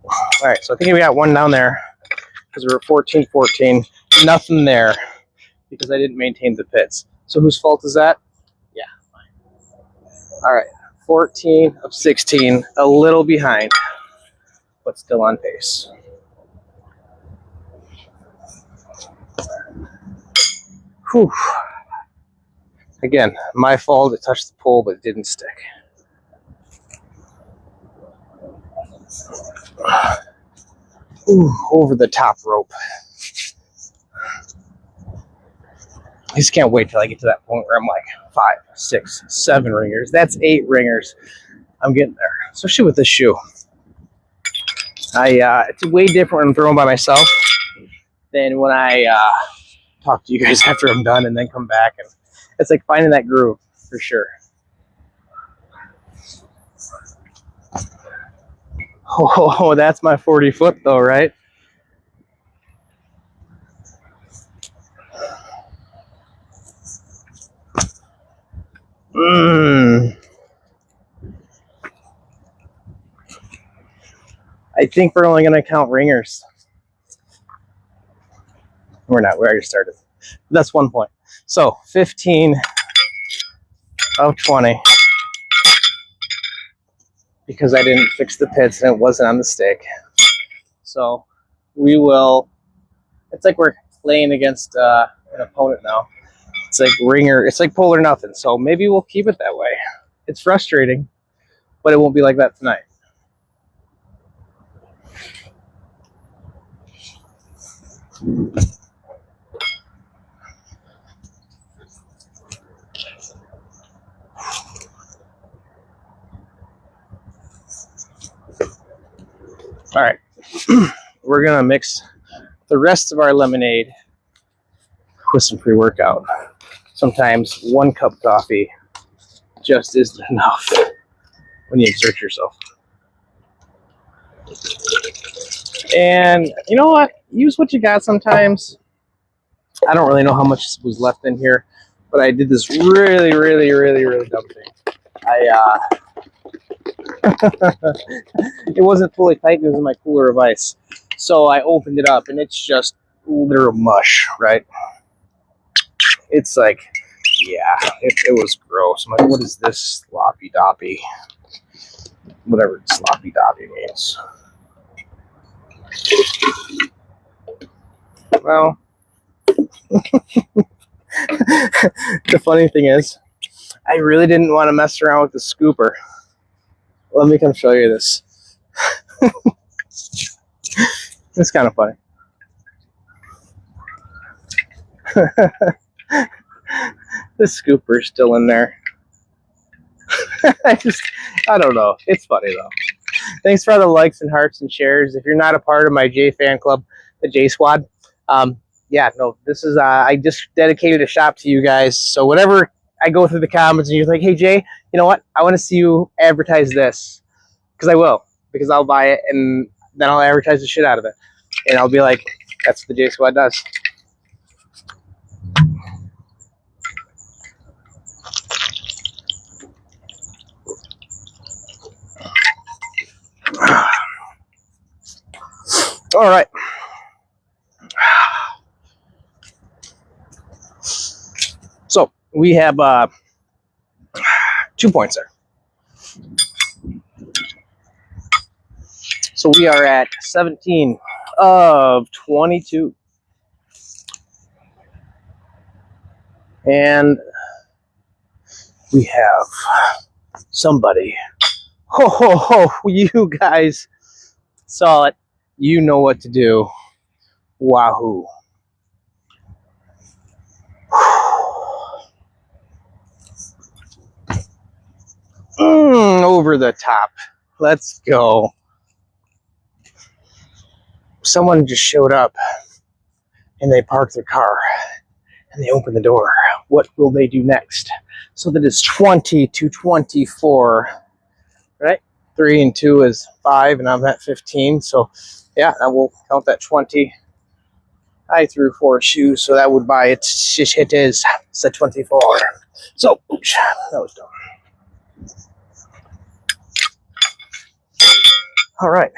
All right, so I think we got 1 down there because we were 14-14. Nothing there because I didn't maintain the pits. So whose fault is that? Yeah. All right, 14 of 16, a little behind, but still on pace. Whew. Again, my fault. It touched the pole, but it didn't stick. Ooh, over the top rope. I just can't wait till I get to that point where I'm like 5, 6, 7 ringers. That's 8 ringers. I'm getting there, especially with this shoe. It's way different when I'm throwing by myself than when I talk to you guys after I'm done and then come back. And it's like finding that groove for sure. Oh, that's my 40 foot though, right? I think we're only going to count ringers. We're not. We already started. That's 1 point. So 15 of 20. because I didn't fix the pits and it wasn't on the stick. So we will, it's like we're playing against an opponent now. It's like ringer, it's like pull or nothing. So maybe we'll keep it that way. It's frustrating, but it won't be like that tonight. All right, we're gonna mix the rest of our lemonade with some pre-workout. Sometimes 1 cup of coffee just isn't enough when you exert yourself. And you know what? Use what you got sometimes. I don't really know how much was left in here, but I did this really dumb thing. It wasn't fully tight, it was in my cooler of ice. So I opened it up and it's just literal mush, right? It's like, yeah, it was gross. I'm like, what is this sloppy doppy? Whatever sloppy doppy means. Well, the funny thing is, I really didn't want to mess around with the scooper. Let me come show you this. It's kind of funny. The scooper's still in there. I don't know. It's funny though. Thanks for all the likes and hearts and shares. If you're not a part of my J fan club, the J Squad, yeah, no, this is I just dedicated a shop to you guys. So whenever I go through the comments and you're like, hey Jay, you know what? I want to see you advertise this, because I will, because I'll buy it and then I'll advertise the shit out of it, and I'll be like, that's what the J Squad does. All right. So we have 2 points there. So we are at 17 of 22. And we have somebody. Ho, ho, ho. You guys saw it. You know what to do. Wahoo. Over the top. Let's go. Someone just showed up and they parked their car and they opened the door. What will they do next? So that is 20 to 24, right? 3 and 2 is 5 and I'm at 15. So yeah, I will count that 20. I threw 4 shoes, so that would buy it. It is set 24. So, oops, that was dumb. All right.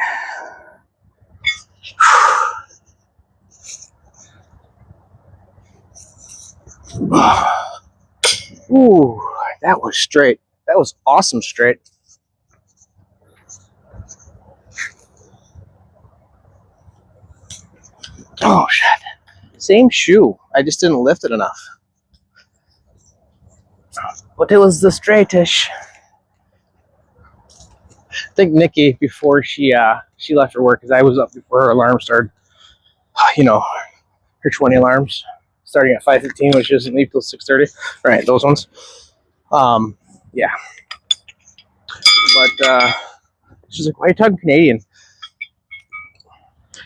Ooh, that was straight. That was awesome straight. Oh, shit. Same shoe. I just didn't lift it enough. But it was the straightish. I think Nikki, before she left for work, because I was up before her alarm started, you know, her 20 alarms starting at 5:15, which doesn't leave till 6:30. Right, those ones. Yeah. But she's like, why are you talking Canadian?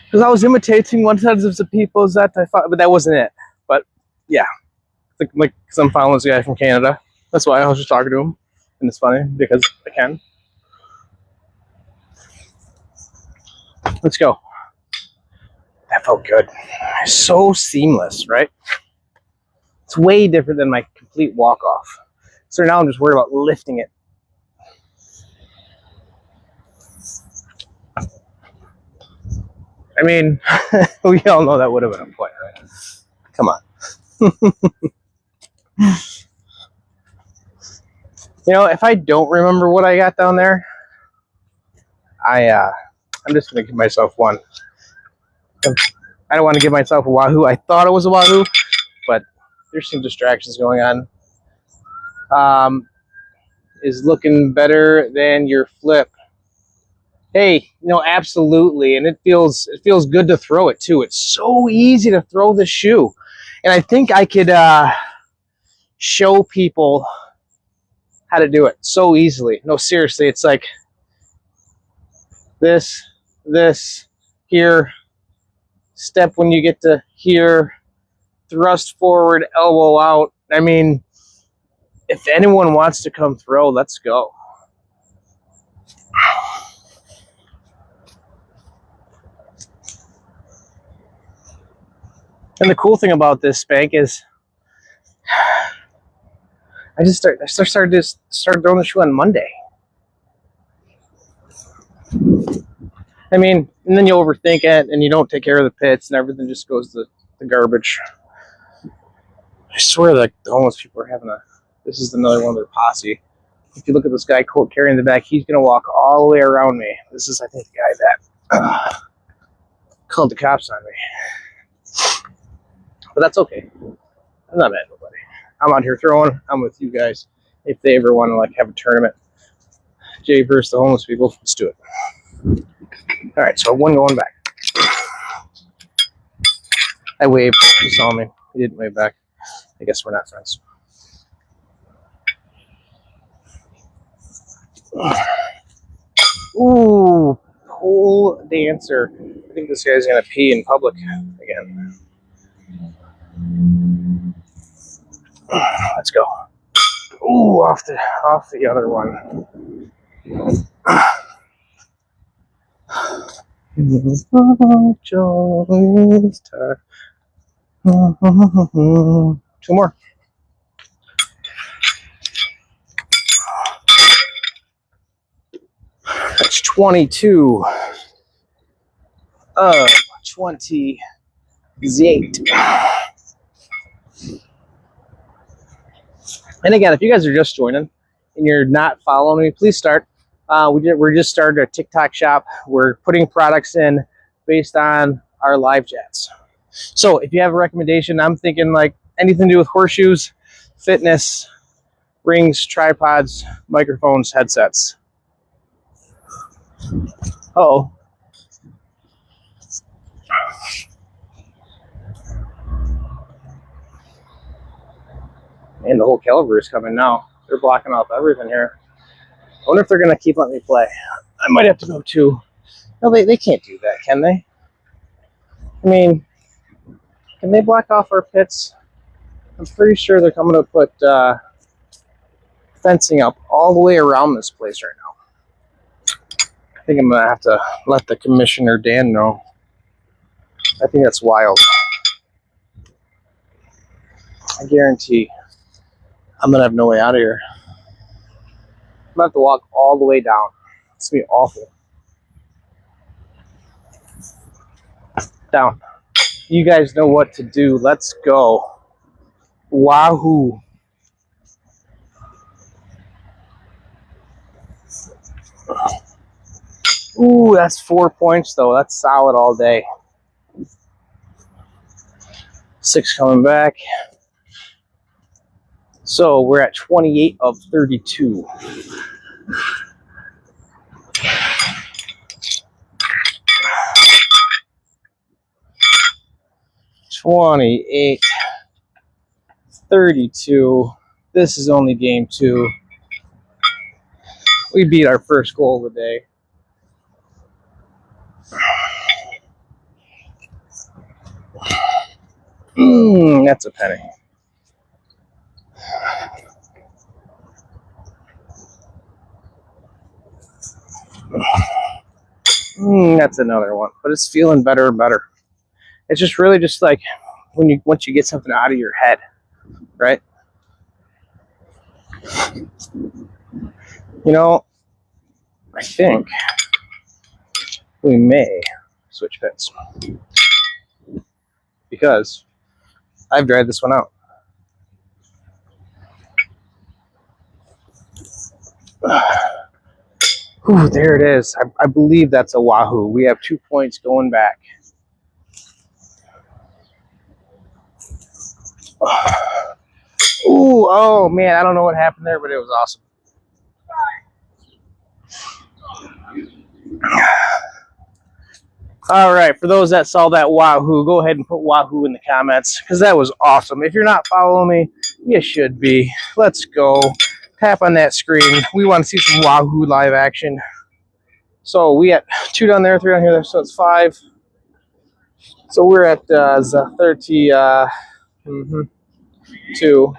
Because I was imitating one of the people that I thought, but that wasn't it. But yeah, like because I'm following this guy from Canada. That's why I was just talking to him, and it's funny because I can. Let's go. That felt good. So seamless, right? It's way different than my complete walk-off. So now I'm just worried about lifting it. I mean, we all know that would have been a point, right? Come on. You know, if I don't remember what I got down there, I'm just gonna give myself one. I don't want to give myself a Wahoo. I thought it was a Wahoo, but there's some distractions going on. Is looking better than your flip. Hey, absolutely, and it feels good to throw it too. It's so easy to throw the shoe, and I think I could show people how to do it so easily. No, seriously, it's like this, here, step when you get to here, thrust forward, elbow out. I mean, if anyone wants to come throw, let's go. And the cool thing about this spank is I started throwing the shoe on Monday. I mean, and then you overthink it and you don't take care of the pits and everything just goes to the garbage. I swear that the homeless people are having this is another one of their posse. If you look at this guy carrying the back, he's going to walk all the way around me. This is, I think, the guy that called the cops on me. But that's okay. I'm not mad at nobody. I'm out here throwing. I'm with you guys. If they ever want to have a tournament, Jay versus the homeless people, let's do it. All right, so one going back. I waved. He saw me. He didn't wave back. I guess we're not friends. Ooh, pole dancer. I think this guy's gonna pee in public again. Let's go. Ooh, off the other one. Two more. That's 22 of 28. And again, if you guys are just joining and you're not following me, please start. We're just started a TikTok shop. We're putting products in based on our live chats. So if you have a recommendation, I'm thinking anything to do with horseshoes, fitness, rings, tripods, microphones, headsets. Uh-oh. And the whole caliber is coming now. They're blocking off everything here. I wonder if they're going to keep letting me play. I might have to go too. No, they can't do that, can they? I mean, can they block off our pits? I'm pretty sure they're coming to put fencing up all the way around this place right now. I think I'm going to have to let the commissioner, Dan, know. I think that's wild. I guarantee I'm going to have no way out of here. I'm going to have to walk all the way down. It's going to be awful. Down. You guys know what to do. Let's go. Wahoo. Ooh, that's 4 points, though. That's solid all day. 6 coming back. So we're at 28 of 32. $28, $32. This is only game 2. We beat our first goal of the day. That's a penny. That's another one, but it's feeling better and better. It's just really just like once you get something out of your head, right? I think we may switch pits because I've dried this one out. Ooh, there it is. I believe that's a Wahoo. We have 2 points going back. Ooh, oh man, I don't know what happened there, but it was awesome. All right, for those that saw that Wahoo, go ahead and put Wahoo in the comments because that was awesome. If you're not following me, you should be. Let's go. Tap on that screen. We want to see some Wahoo live action. So we got 2 down there, 3 down here, so it's 5. So we're at 32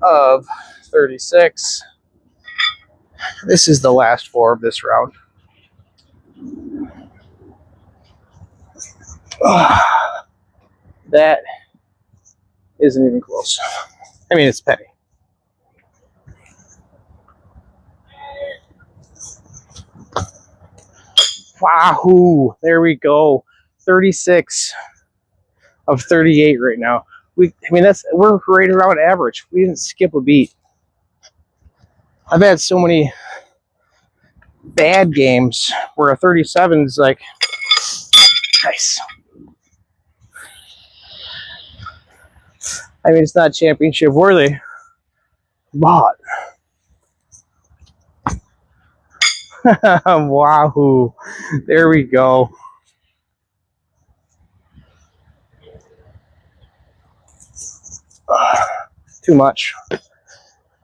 of 36. This is the last 4 of this round. That isn't even close. I mean, it's petty. Wahoo! There we go. 36 of 38 right now. We're right around average. We didn't skip a beat. I've had so many bad games where a 37 is like nice. I mean, it's not championship worthy, but Wahoo! There we go. Too much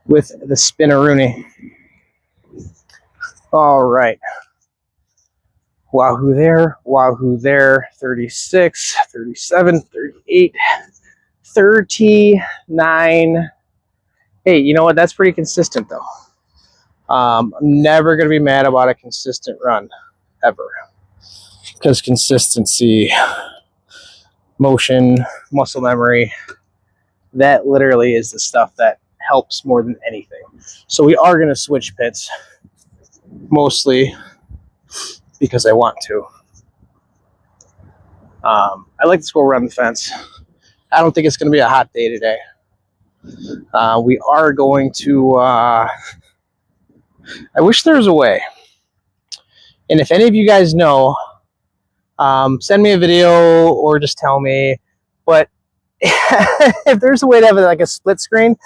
with the spinneroonie. All right. Wahoo there, Wahoo there, 36, 37, 38, 39. Hey, you know what? That's pretty consistent, though. I'm never going to be mad about a consistent run, ever. Because consistency, motion, muscle memory, that literally is the stuff that helps more than anything. So we are going to switch pits, mostly because I want to. I like to go around the fence. I don't think it's going to be a hot day today. We are going to... I wish there was a way. And if any of you guys know, send me a video or just tell me. But if there's a way to have like a split screen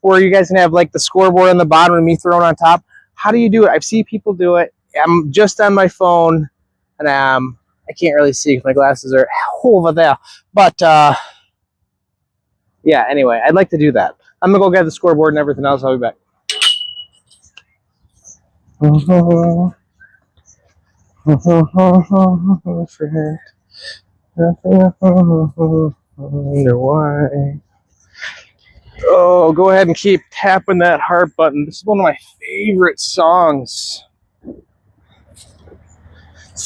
where you guys can have like the scoreboard on the bottom and me thrown on top, how do you do it? I've seen people do it. I'm just on my phone, and I can't really see because my glasses are over there. But yeah, anyway, I'd like to do that. I'm gonna go get the scoreboard and everything else. I'll be back. Why? Oh, go ahead and keep tapping that heart button. This is one of my favorite songs.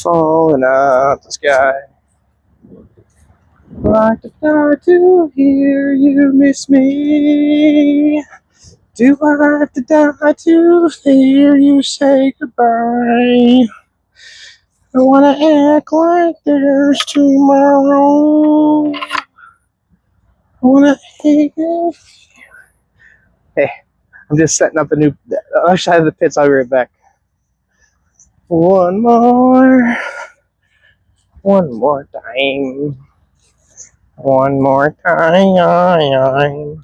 Falling out the sky. Like to die to hear you miss me. Do I have to die to hear you say goodbye? I wanna act like there's tomorrow. I wanna hate you. Hey, I'm just setting up the other side of the pits. I'll be right back. One more time. One more time.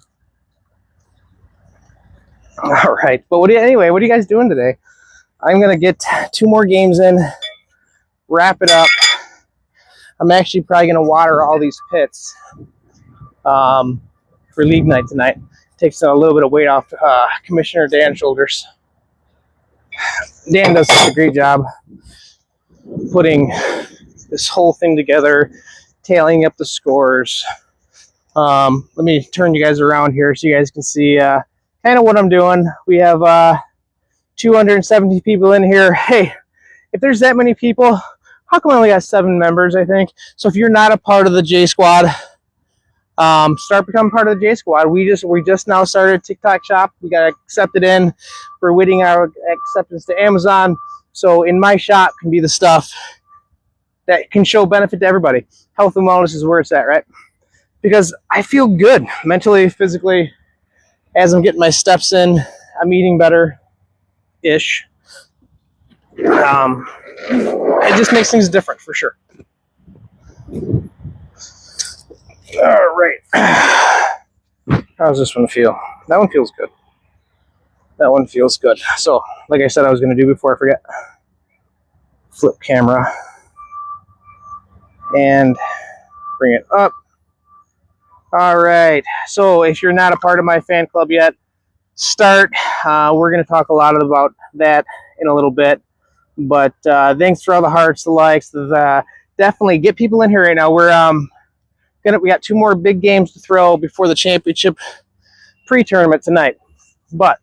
All right, but anyway, what are you guys doing today? I'm gonna get 2 more games in, wrap it up. I'm actually probably gonna water all these pits for league night tonight. Takes a little bit of weight off Commissioner Dan's shoulders. Dan does such a great job putting this whole thing together, tallying up the scores. Let me turn you guys around here so you guys can see kind of what I'm doing. We have 270 people in here. Hey, if there's that many people, how come I only got 7 members, I think? So if you're not a part of the J Squad, start becoming part of the J Squad. We just now started TikTok shop. We got accepted in. We're waiting our acceptance to Amazon. So in my shop can be the stuff that can show benefit to everybody. Health and wellness is where it's at, right? Because I feel good mentally, physically. As I'm getting my steps in, I'm eating better-ish. It just makes things different for sure. All right. How's this one feel? That one feels good. That one feels good. So, like I said I was going to do before I forget, flip camera and bring it up. All right. So, if you're not a part of my fan club yet, start. We're going to talk a lot about that in a little bit. But thanks for all the hearts, the likes, definitely get people in here right now. We got 2 more big games to throw before the championship pre-tournament tonight. But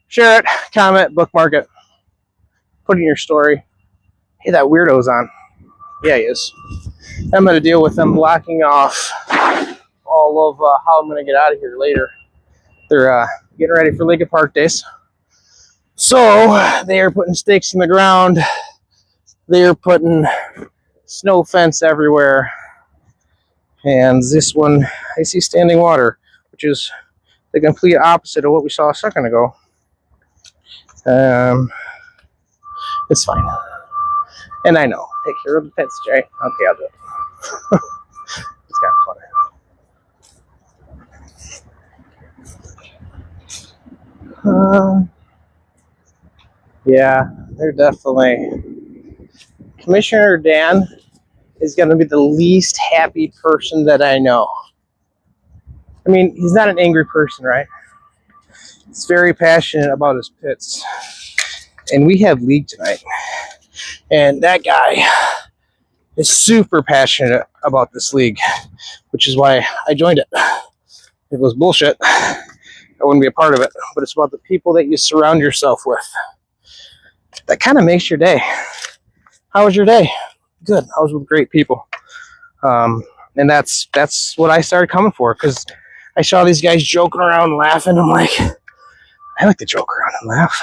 share it, comment, bookmark it, put it in your story. Hey, that weirdo's on. Yeah, he is. I'm going to deal with them blocking off all of how I'm going to get out of here later. They're getting ready for Lincoln Park days. So they are putting stakes in the ground. They are putting snow fence everywhere. And this one, I see standing water, which is the complete opposite of what we saw a second ago. It's fine. And I know. Take care of the pets, Jay. Okay, I'll do it. It's kind of funny. Yeah, they're definitely... Commissioner Dan is going to be the least happy person that I know. I mean, he's not an angry person, right? He's very passionate about his pits. And we have league tonight. And that guy is super passionate about this league, which is why I joined it. If it was bullshit, I wouldn't be a part of it. But it's about the people that you surround yourself with. That kind of makes your day. How was your day? Good. I was with great people. And that's what I started coming for, because I saw these guys joking around and laughing. I'm like, I like to joke around and laugh.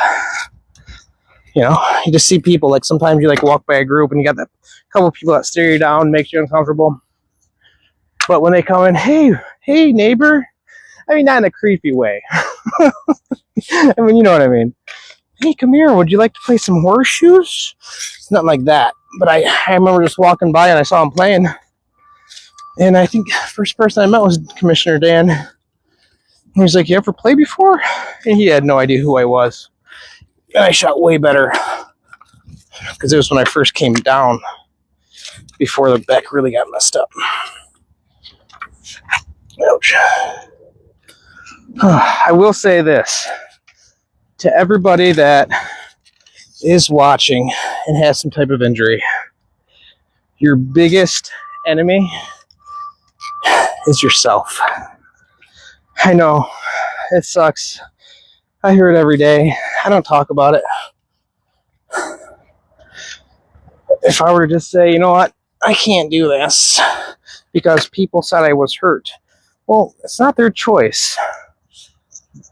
You know, you just see people, like sometimes you like walk by a group and you got that couple of people that stare you down, makes you uncomfortable. But when they come in, hey neighbor, I mean, not in a creepy way. I mean, you know what I mean. Hey, come here, would you like to play some horseshoes? It's not like that. But I remember just walking by and I saw him playing. And I think the first person I met was Commissioner Dan. And he was like, you ever played before? And he had no idea who I was. And I shot way better. Because it was when I first came down. Before the back really got messed up. Ouch. I will say this. To everybody that is watching and has some type of injury, your biggest enemy is yourself. I know, it sucks. I hear it every day. I don't talk about it. If I were to just say, you know what, I can't do this because people said I was hurt. Well, it's not their choice.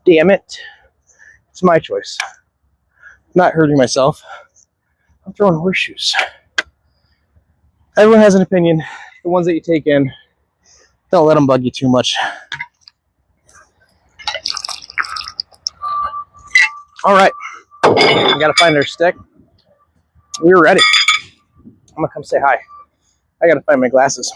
Damn it. It's my choice. I'm not hurting myself. I'm throwing horseshoes. Everyone has an opinion. The ones that you take in, don't let them bug you too much. All right. We got to find our stick. We're ready. I'm going to come say hi. I got to find my glasses.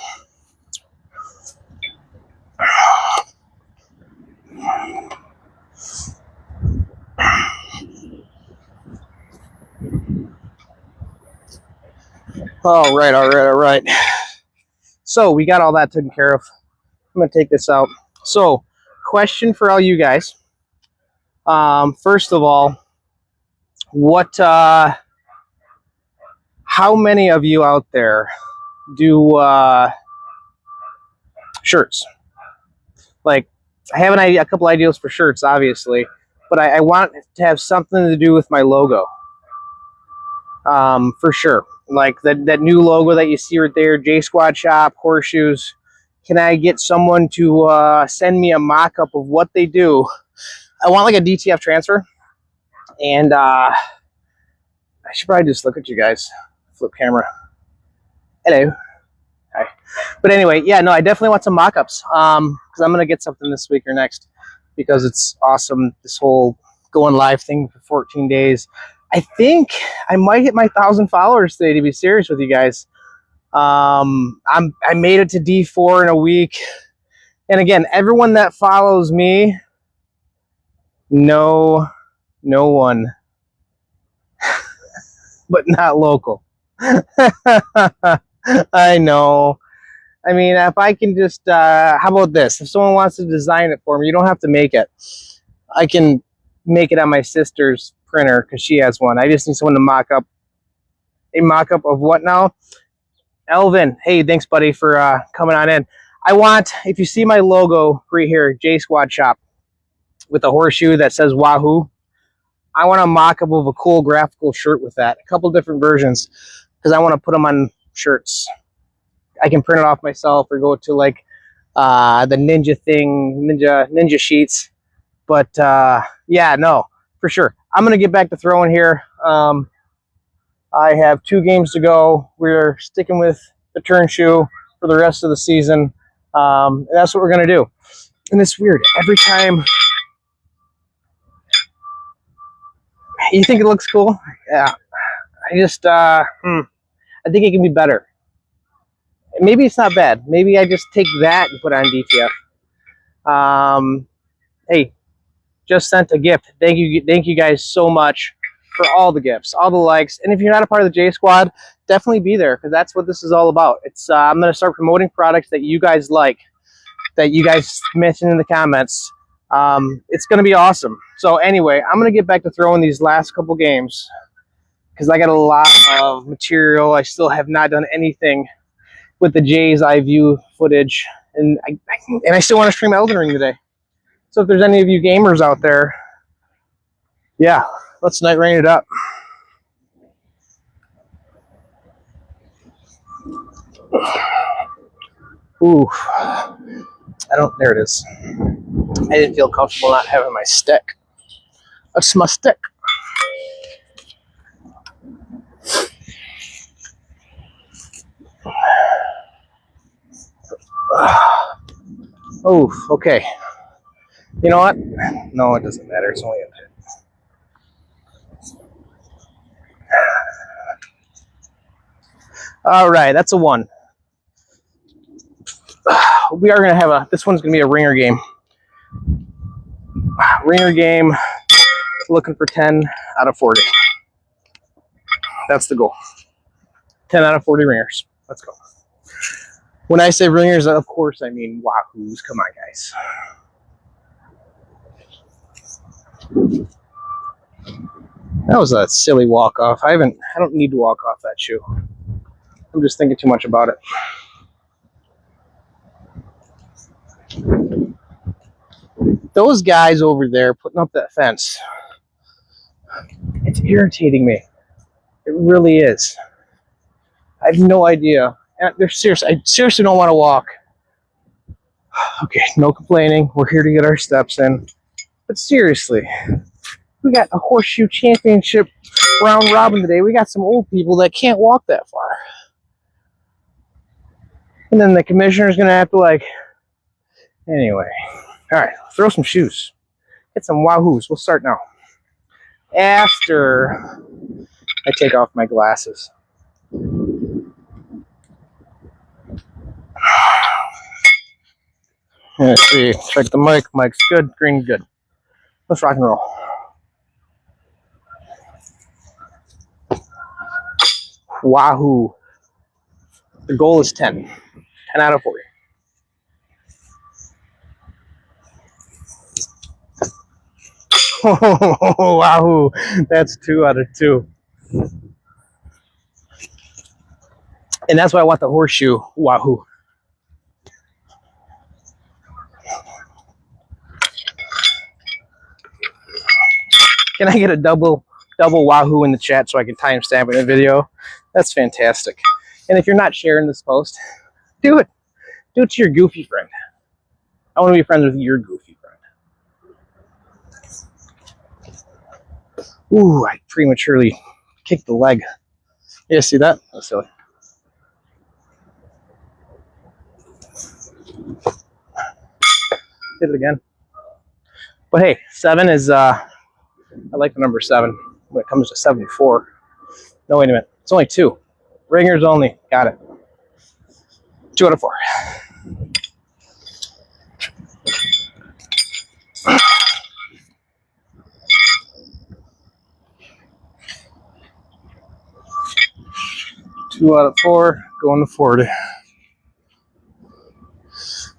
All right. So we got all that taken care of. I'm going to take this out. So, question for all you guys. First of all, how many of you out there do shirts? Like, I have a couple ideas for shirts, obviously, but I want it to have something to do with my logo. For sure. Like that new logo that you see right there, J Squad Shop, horseshoes. Can I get someone to send me a mock-up of what they do? I want like a DTF transfer. And I should probably just look at you guys. Flip camera. Hello. Hi. But anyway, yeah, no, I definitely want some mock-ups. Because I'm going to get something this week or next. Because it's awesome, this whole going live thing for 14 days. I think I might hit my 1,000 followers today, to be serious with you guys. I made it to D4 in a week. And again, everyone that follows me, no one, but not local. I know. I mean, if I can just, how about this? If someone wants to design it for me, you don't have to make it. I can make it on my sister's printer because she has one. I just need someone to mock up. A mock-up of what now? Elvin, hey, thanks, buddy, for coming on in. I want, if you see my logo right here, J Squad Shop, with a horseshoe that says Wahoo, I want a mock-up of a cool graphical shirt with that. A couple different versions, because I want to put them on shirts. I can print it off myself or go to like the Ninja sheets. But yeah, no, for sure. I'm going to get back to throwing here. I have 2 games to go. We're sticking with the turn shoe for the rest of the season. And that's what we're going to do. And it's weird. Every time you think it looks cool, yeah. I just, I think it can be better. Maybe it's not bad. Maybe I just take that and put it on DTF. Hey, just sent a gift. Thank you guys so much for all the gifts, all the likes. And if you're not a part of the J Squad, definitely be there, because that's what this is all about. It's I'm going to start promoting products that you guys like, that you guys mentioned in the comments. It's going to be awesome. So anyway, I'm going to get back to throwing these last couple games, because I got a lot of material. I still have not done anything with the Jay's eye view footage, and I still want to stream Elden Ring today. So if there's any of you gamers out there, yeah, let's night rain it up. Ooh, there it is. I didn't feel comfortable not having my stick. That's my stick. Oh, okay. You know what? No, it doesn't matter. It's only a pit. All right, that's a 1. We are going to have this one's going to be a ringer game. Ringer game, looking for 10 out of 40. That's the goal. 10 out of 40 ringers. Let's go. When I say ringers, of course, I mean Wahoos. Come on, guys. That was a silly walk-off. I don't need to walk off that shoe. I'm just thinking too much about it. Those guys over there putting up that fence, it's irritating me. It really is. I have no idea. And I seriously don't want to walk. Okay, no complaining. We're here to get our steps in. But seriously, we got a horseshoe championship round robin today. We got some old people that can't walk that far. And then the commissioner's going to have to anyway. All right, throw some shoes. Get some Wahoos. We'll start now. After I take off my glasses. Let's see. Check the mic. Mic's good. Green good. Let's rock and roll. Wahoo. The goal is 10. 10 out of 40. Oh, Wahoo. That's 2 out of 2. And that's why I want the horseshoe Wahoo. Can I get a double Wahoo in the chat so I can timestamp it in the video? That's fantastic. And if you're not sharing this post, do it. Do it to your goofy friend. I want to be friends with your goofy friend. Ooh, I prematurely kicked the leg. Yeah, see that? That's silly. Did it again. But hey, 7 is, I like the number 7. when it comes to 74. No, wait a minute. It's only 2. Ringers only. Got it. 2 out of 4. Two out of 4, going to 40.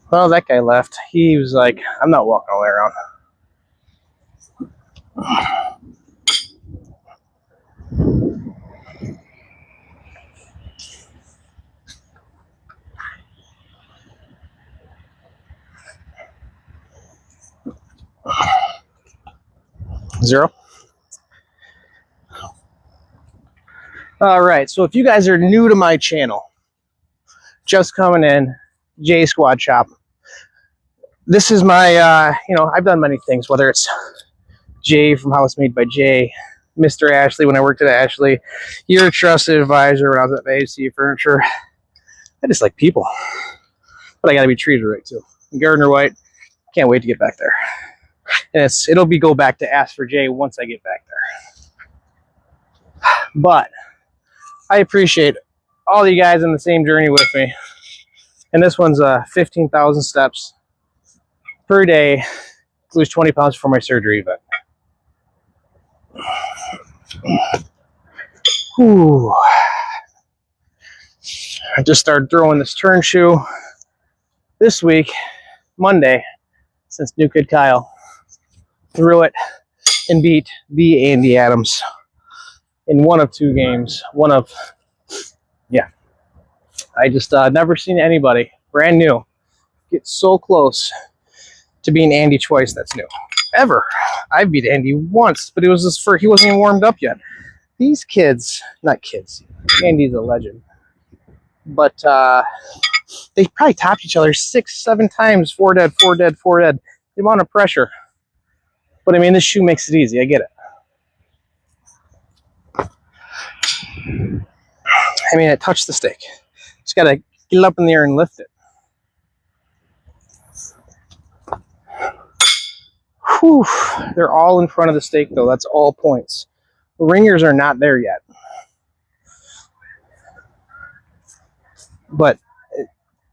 Well, that guy left. He was like, I'm not walking all the way around. Zero. All right, so if you guys are new to my channel, just coming in, J Squad Shop. This is my, I've done many things, whether it's Jay from House Made by Jay, Mr. Ashley when I worked at Ashley, you're a trusted advisor when I was at AC Furniture. I just like people, but I got to be treated right too. And Gardner White, can't wait to get back there. And it'll go back to Ask for Jay once I get back there. But I appreciate all you guys on the same journey with me. And this one's 15,000 steps per day. Lose 20 pounds for my surgery event. Whew. I just started throwing this turn shoe this week, Monday, since New Kid Kyle threw it and beat the Andy Adams in one of 2 games. I just never seen anybody brand new get so close to being Andy twice. That's new. Ever. I beat Andy once, but it was he wasn't even warmed up yet. These kids, not kids, Andy's a legend, but they probably topped each other 6, 7 times, 4 dead, 4 dead, 4 dead. The amount of pressure. But I mean, this shoe makes it easy. I get it. I mean, it touched the stake. Just got to get it up in the air and lift it. Whew. They're all in front of the stake, though. That's all points. The ringers are not there yet. But it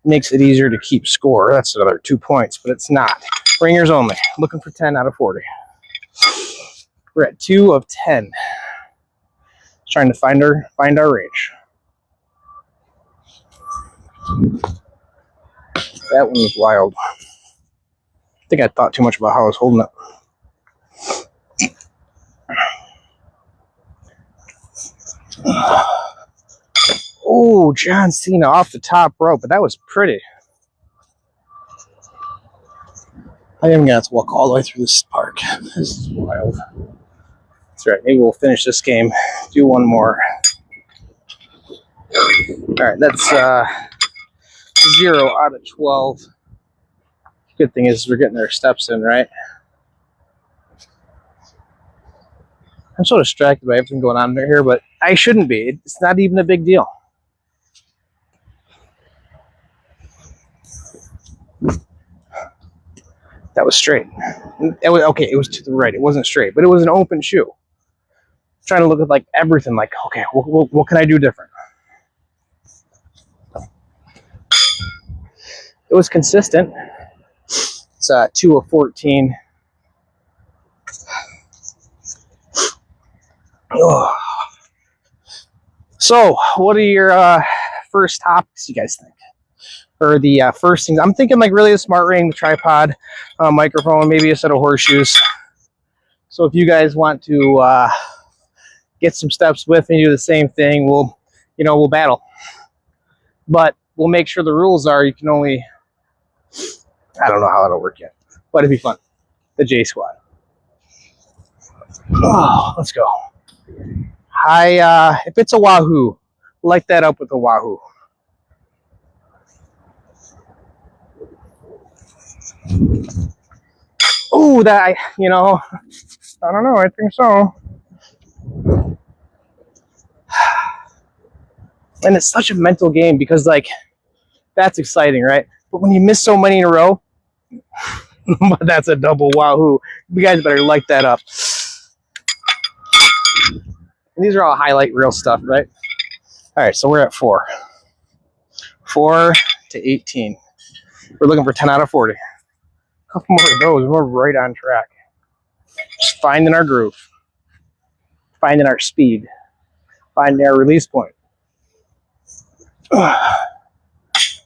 makes it easier to keep score. That's another 2 points, but it's not. Ringers only. Looking for 10 out of 40. We're at 2 of 10. Trying to find our range. That one was wild. I think I thought too much about how I was holding it. Oh, John Cena off the top rope, but that was pretty. I am going to have to walk all the way through this park. This is wild. That's right. Maybe we'll finish this game. Do one more. All right, that's 0 out of 12. Good thing is we're getting their steps in, right? I'm so distracted by everything going on here, but I shouldn't be. It's not even a big deal. That was straight. It was, okay, it was to the right. It wasn't straight, but it was an open shoe. Trying to look at like everything, like, okay, what can I do different? It was consistent. It's 2 of 14. Oh. So, what are your first topics you guys think? Or the first things? I'm thinking like really a smart ring, tripod, microphone, maybe a set of horseshoes. So if you guys want to get some steps with me, do the same thing, we'll battle. But we'll make sure the rules are you can only, I don't know how that'll work yet, but it'd be fun. The J Squad. Oh, let's go. If it's a Wahoo, light that up with a Wahoo. Oh, I don't know. I think so. And it's such a mental game because, like, that's exciting, right? But when you miss so many in a row, that's a double Wahoo. You guys better light that up. And these are all highlight reel stuff, right? All right, so we're at 4. 4 to 18. We're looking for 10 out of 40. A couple more of those, we're right on track. Just finding our groove, finding our speed, finding our release point.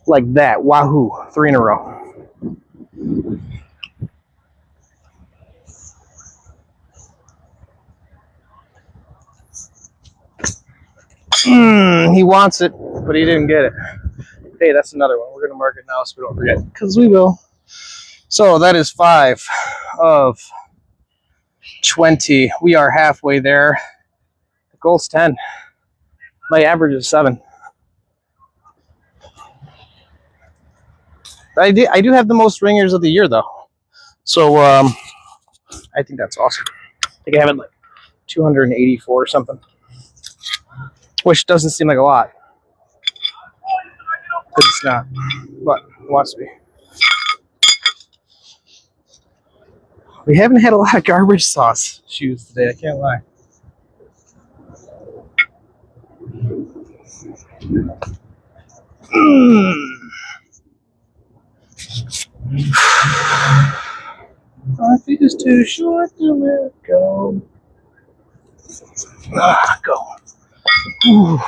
Like that, Wahoo, 3 in a row. He wants it, but he didn't get it. Hey, that's another one. We're going to mark it now so we don't forget, because we will. So that is 5 of 20. We are halfway there. The goal's 10. My average is 7. I do have the most ringers of the year, though. So I think that's awesome. I think I have it like 284 or something, which doesn't seem like a lot. Because it's not, but it wants to be. We haven't had a lot of garbage sauce shoes today, I can't lie. Life is too short to let go. Go. Ooh.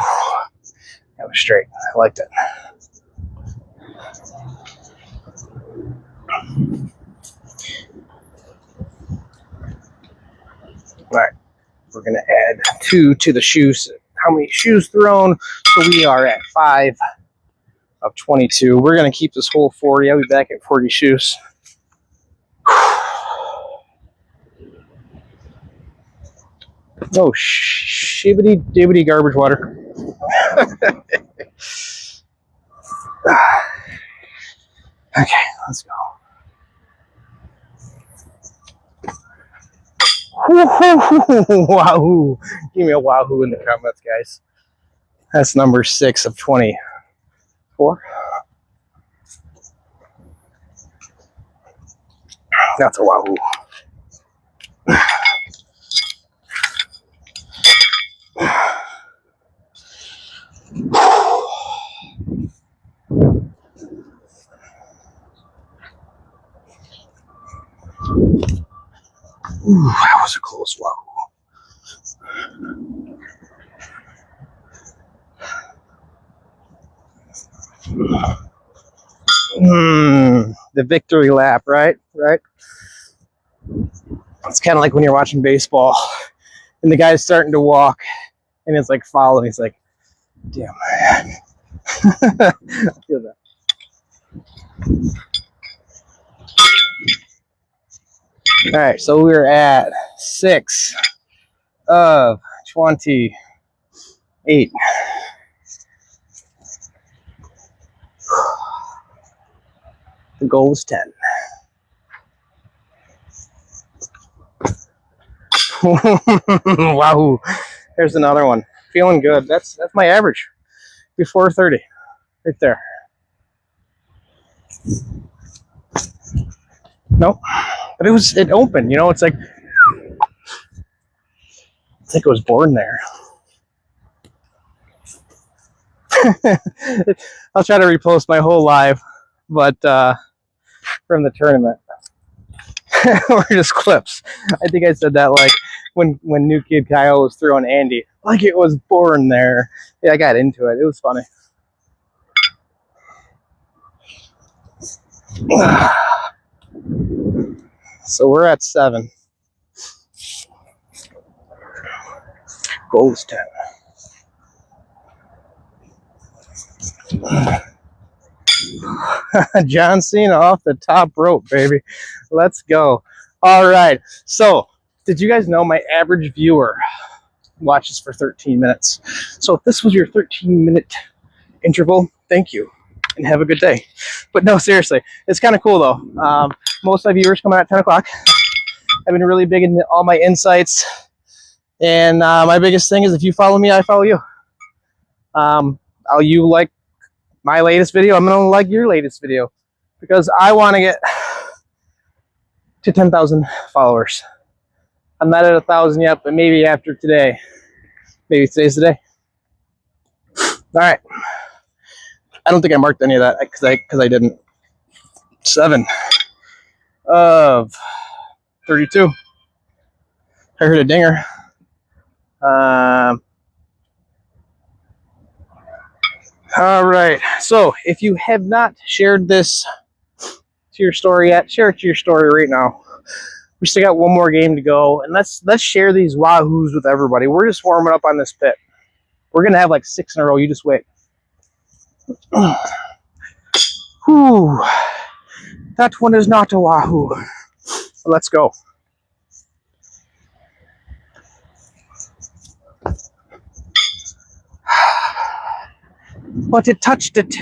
That was straight. I liked it. All right, we're going to add 2 to the shoes. How many shoes thrown? So we are at 5 of 22. We're going to keep this whole 40. I'll be back at 40 shoes. Oh, shibbity dibbity garbage water. Okay, let's go. Wahoo! Give me a Wahoo in the comments, guys. That's number 6 of 24. That's a Wahoo. Ooh, that was a close Wahoo. The victory lap, right? Right? It's kind of like when you're watching baseball and the guy's starting to walk and it's like following. He's like, damn, man. I feel that. All right, so we're at 6 of 28. The goal is 10. Wahoo! There's another one. Feeling good. That's my average. Before 30, right there. Nope. But it opened, you know, it's like it was born there. I'll try to repost my whole live, but from the tournament. Or just clips. I think I said that like when New Kid Kyle was throwing Andy. Like it was born there. Yeah, I got into it. It was funny. So we're at 7. Goal is 10. John Cena off the top rope, baby. Let's go. All right. So, did you guys know my average viewer watches for 13 minutes? So, if this was your 13-minute interval, thank you and have a good day. But no, seriously, it's kind of cool though. Most of my viewers come out at 10 o'clock. I've been really big into all my insights. And my biggest thing is if you follow me, I follow you. You like my latest video, I'm going to like your latest video because I want to get to 10,000 followers. I'm not at 1,000 yet, but maybe after today. Maybe today's the day. All right. I don't think I marked any of that because I didn't. 7 of 32. I heard a dinger. All right. So if you have not shared this to your story yet, share it to your story right now. We still got one more game to go, and let's share these Wahoos with everybody. We're just warming up on this pit. We're gonna have like 6 in a row. You just wait. Whew. That one is not a Wahoo. Let's go. But it touched it.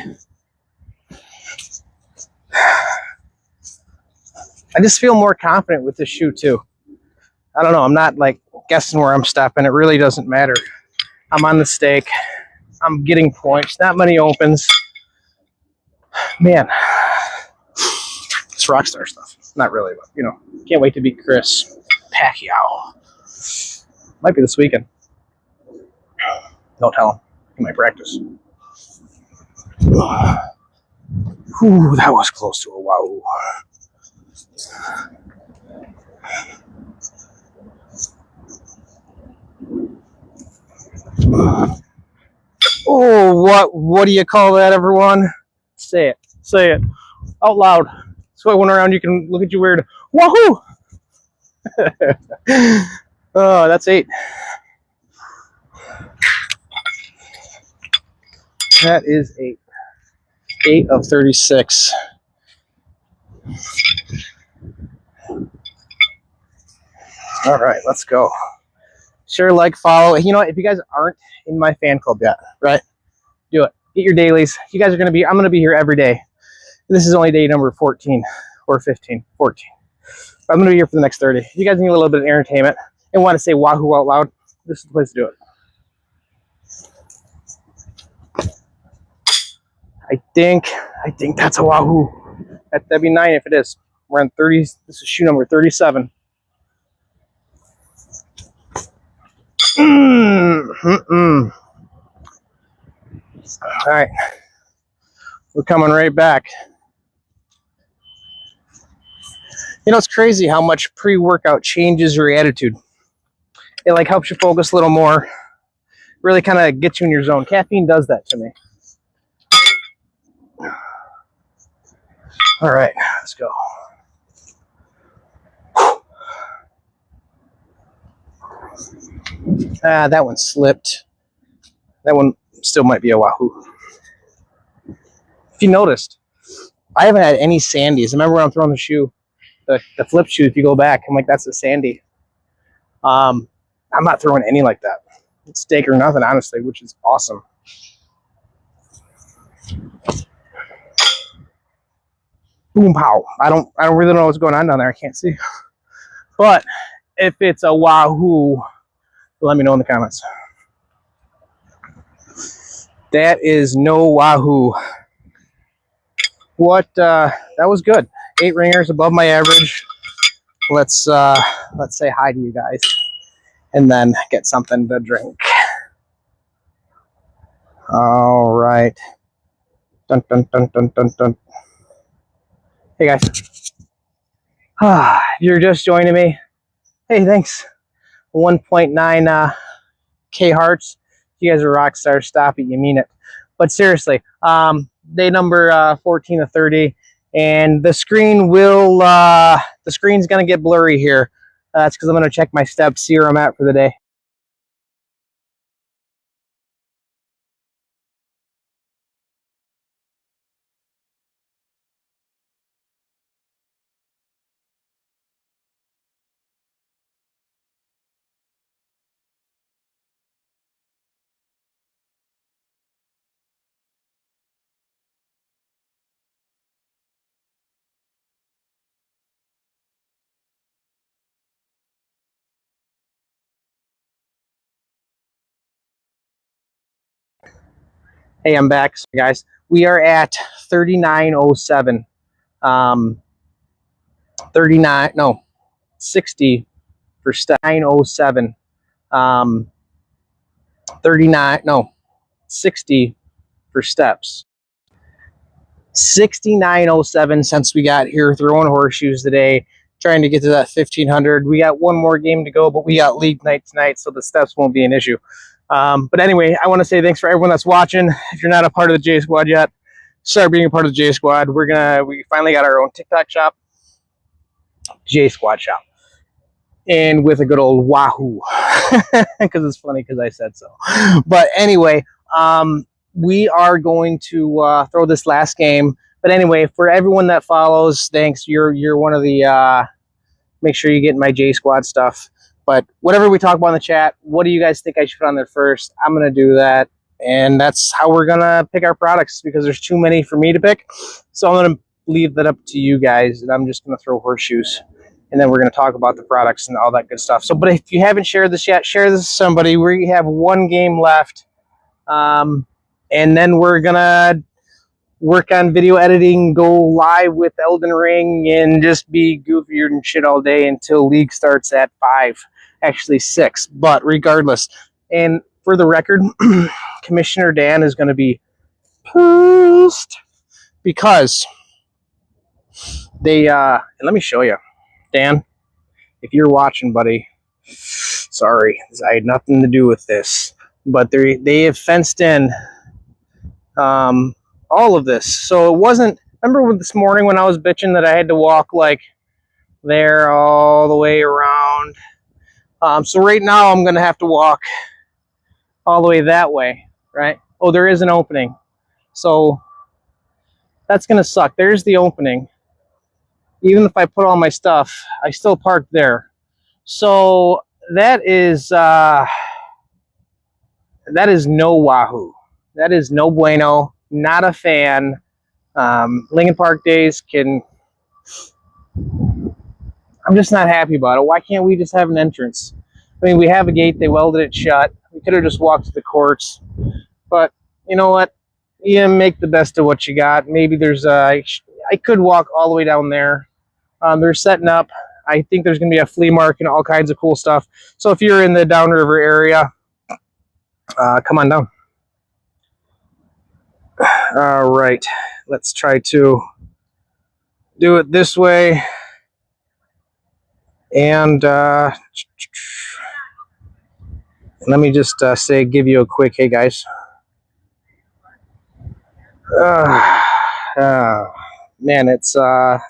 I just feel more confident with this shoe too. I don't know. I'm not like guessing where I'm stepping. It really doesn't matter. I'm on the stake. I'm getting points. Not many opens. Man, it's rockstar stuff. Not really, but you know, can't wait to beat Chris Pacquiao. Might be this weekend. Don't tell him. He might practice. Whew, that was close to a Wahoo. Oh, what do you call that, everyone? Say it. Say it. Out loud. So I went around, you can look at you weird. Wahoo! Oh, that's 8. That is 8. 8 of 36. All right, let's go. Share, like, follow. You know what? If you guys aren't in my fan club yet, right? Do it. Get your dailies. You guys are going to be, I'm going to be here every day. This is only day number 14 or 15, 14. I'm going to be here for the next 30. If you guys need a little bit of entertainment and want to say Wahoo out loud, this is the place to do it. I think that's a Wahoo. That'd be 9 if it is. We're on 30. This is shoe number 37. All right. We're coming right back. You know, it's crazy how much pre-workout changes your attitude. It like helps you focus a little more. Really kind of gets you in your zone. Caffeine does that to me. All right, let's go. That one slipped. That one still might be a Wahoo. If you noticed, I haven't had any sandies. Remember when I'm throwing the shoe, the flip shoe, if you go back, I'm like, that's a sandy. I'm not throwing any like that. It's steak or nothing, honestly, which is awesome. Boom, pow. I don't really know what's going on down there. I can't see. But if it's a Wahoo, let me know in the comments. That is no Wahoo. What? That was good. 8 ringers, above my average. Let's say hi to you guys, and then get something to drink. All right. Dun dun dun dun dun dun. Hey guys. You're just joining me. Hey, thanks. 1.9 K hearts. You guys are rock stars. Stop it. You mean it. But seriously, day number 14 of 30, and the screen will the screen's gonna get blurry here. That's because I'm gonna check my steps, see where I'm at for the day. Hey, I'm back. So guys, we are at 3907. 60. for step 907. 39, no, 60 for steps. 6907 since we got here throwing horseshoes today, trying to get to that 1500. We got one more game to go, but we got league night tonight, so the steps won't be an issue. But anyway, I want to say thanks for everyone that's watching. If you're not a part of the J Squad yet, start being a part of the J Squad. We finally got our own TikTok shop, J Squad shop, and with a good old Wahoo, because it's funny because I said so. But anyway, we are going to throw this last game. But anyway, for everyone that follows, thanks. You're one of the. Make sure you get my J Squad stuff. But whatever we talk about in the chat, what do you guys think I should put on there first? I'm gonna do that, and that's how we're gonna pick our products because there's too many for me to pick. So I'm gonna leave that up to you guys, and I'm just gonna throw horseshoes. And then we're going to talk about the products and all that good stuff. So, but if you haven't shared this yet, share this with somebody. We have one game left. And then we're going to work on video editing, go live with Elden Ring, and just be goofier and shit all day until League starts at 5. Actually 6. But regardless. And for the record, Commissioner Dan is going to be pissed because they, and let me show you. Dan, if you're watching, buddy, sorry, I had nothing to do with this, but they have fenced in all of this. So it wasn't, remember this morning when I was bitching that I had to walk like there all the way around? So right now I'm going to have to walk all the way that way, right? Oh, there is an opening. So that's going to suck. There's the opening. Even if I put all my stuff, I still park there. So that is no Wahoo. That is no bueno. Not a fan. Lincoln Park days can. I'm just not happy about it. Why can't we just have an entrance? I mean, we have a gate. They welded it shut. We could have just walked to the courts. But you know what? You make the best of what you got. Maybe there's I could walk all the way down there. They're setting up. I think there's going to be a flea market and all kinds of cool stuff. So if you're in the downriver area, come on down. All right. Let's try to do it this way. And let me just give you a quick, hey guys. Man, it's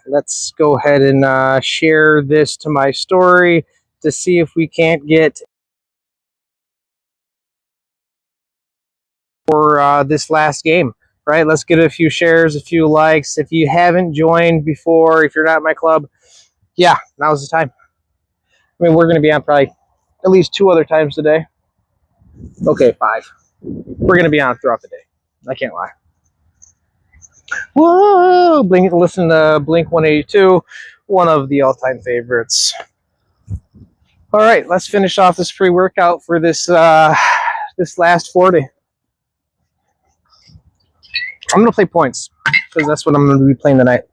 let's go ahead and share this to my story to see if we can't get for this last game, right? Let's get a few shares, a few likes. If you haven't joined before, if you're not in my club, yeah, now's the time. I mean, we're going to be on probably at least 2 other times today. Okay, 5. We're going to be on throughout the day. I can't lie. Whoa! Listen to Blink 182, one of the all-time favorites. All right, let's finish off this pre-workout for this this last 40. I'm gonna play points because that's what I'm gonna be playing tonight.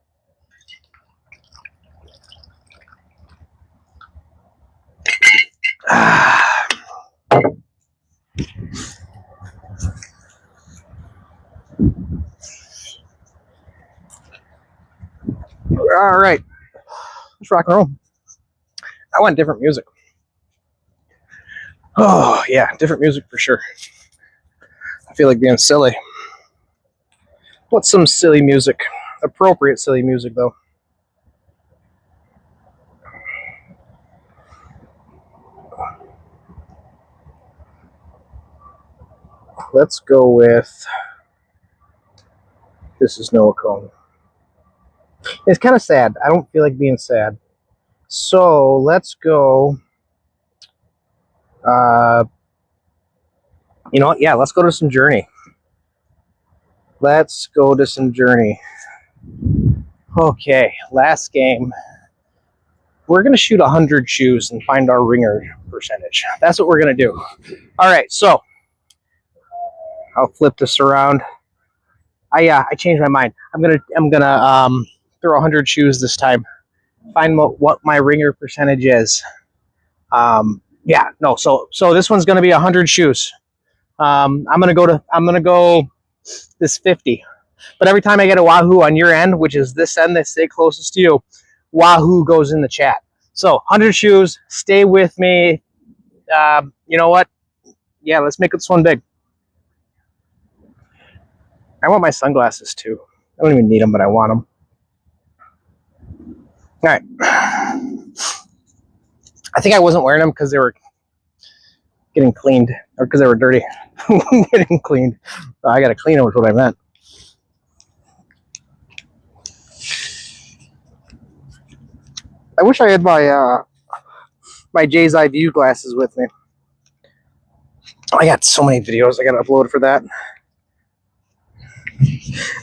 All right, let's rock and roll. I want different music. Oh, yeah, different music for sure. I feel like being silly. What's some silly music? Appropriate silly music, though. Let's go with This Is Noah Cohn. It's kind of sad. I don't feel like being sad. So let's go. You know what? Yeah, let's go to some Journey. Let's go to some Journey. Okay, last game. We're going to shoot 100 shoes and find our ringer percentage. That's what we're going to do. All right, so I'll flip this around. I changed my mind. I'm gonna throw 100 shoes this time. Find what my ringer percentage is. Yeah, no. So this one's going to be 100 shoes. I'm going to go this 50. But every time I get a Wahoo on your end, which is this end that stay closest to you, Wahoo goes in the chat. So 100 shoes, stay with me. You know what? Yeah, let's make this one big. I want my sunglasses too. I don't even need them, but I want them. All right. I think I wasn't wearing them because they were getting cleaned, or because they were dirty. Getting cleaned. I got to clean them, is what I meant. I wish I had my my Jay's Eye View glasses with me. I got so many videos I got to upload for that.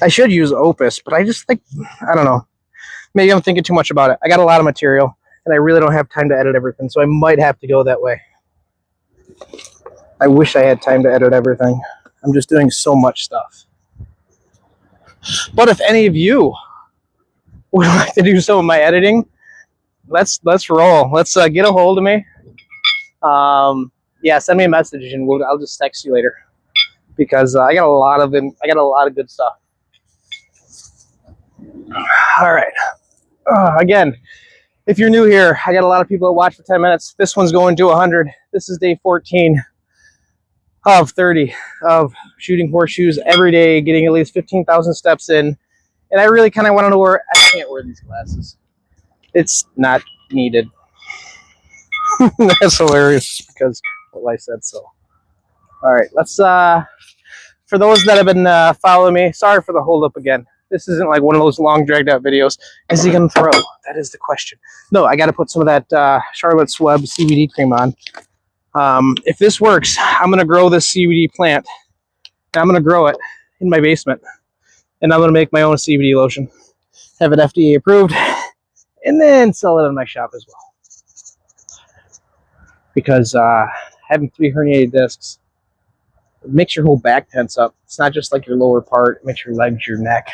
I should use Opus, but I just think, I don't know. Maybe I'm thinking too much about it. I got a lot of material, and I really don't have time to edit everything, so I might have to go that way. I wish I had time to edit everything. I'm just doing so much stuff. But if any of you would like to do some of my editing, let's roll. Let's get a hold of me. Yeah, send me a message, and I'll just text you later, because I got a lot of them. I got a lot of good stuff. All right. Again, if you're new here, I got a lot of people that watch for 10 minutes. This one's going to 100. This is day 14 of 30 of shooting horseshoes every day, getting at least 15,000 steps in. And I really kind of want to know where I can't wear these glasses. It's not needed. That's hilarious because well, I said so. All right, let's, for those that have been following me, sorry for the hold up again. This isn't like one of those long dragged out videos. Is he going to throw? That is the question. No, I got to put some of that Charlotte's Web CBD cream on. If this works, I'm going to grow this CBD plant. And I'm going to grow it in my basement. And I'm going to make my own CBD lotion. Have it FDA approved. And then sell it in my shop as well. Because having 3 herniated discs, it makes your whole back tense up. It's not just like your lower part. It makes your legs, your neck.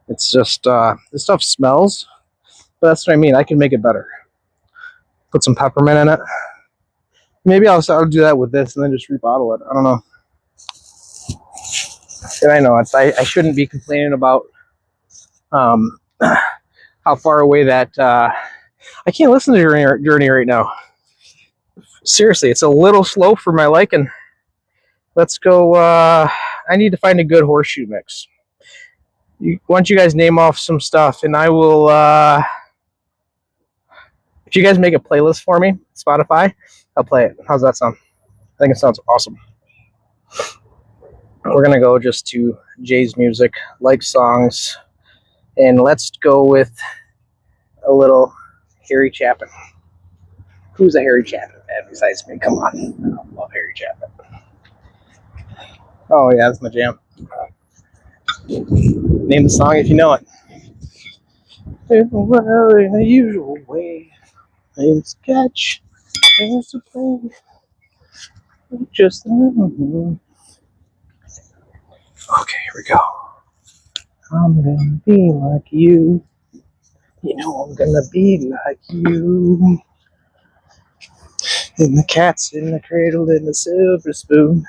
It's just, this stuff smells. But that's what I mean. I can make it better. Put some peppermint in it. Maybe I'll do that with this and then just rebottle it. I don't know. And I know I shouldn't be complaining about how far away that... I can't listen to Journey right now. Seriously, it's a little slow for my liking. Let's go... I need to find a good horseshoe mix. Why don't you guys name off some stuff, and I will... if you guys make a playlist for me, Spotify, I'll play it. How's that sound? I think it sounds awesome. We're going to go just to Jay's music, like songs, and let's go with a little Harry Chapin. Who's a Harry Chapin fan besides me? Come on. I love Harry Chapin. Oh, yeah, that's my jam. Name the song if you know it. Well, in the usual way, it's catch, it's a play, just okay, here we go. I'm gonna be like you. You know I'm gonna be like you. And the cat's in the cradle and the silver spoon.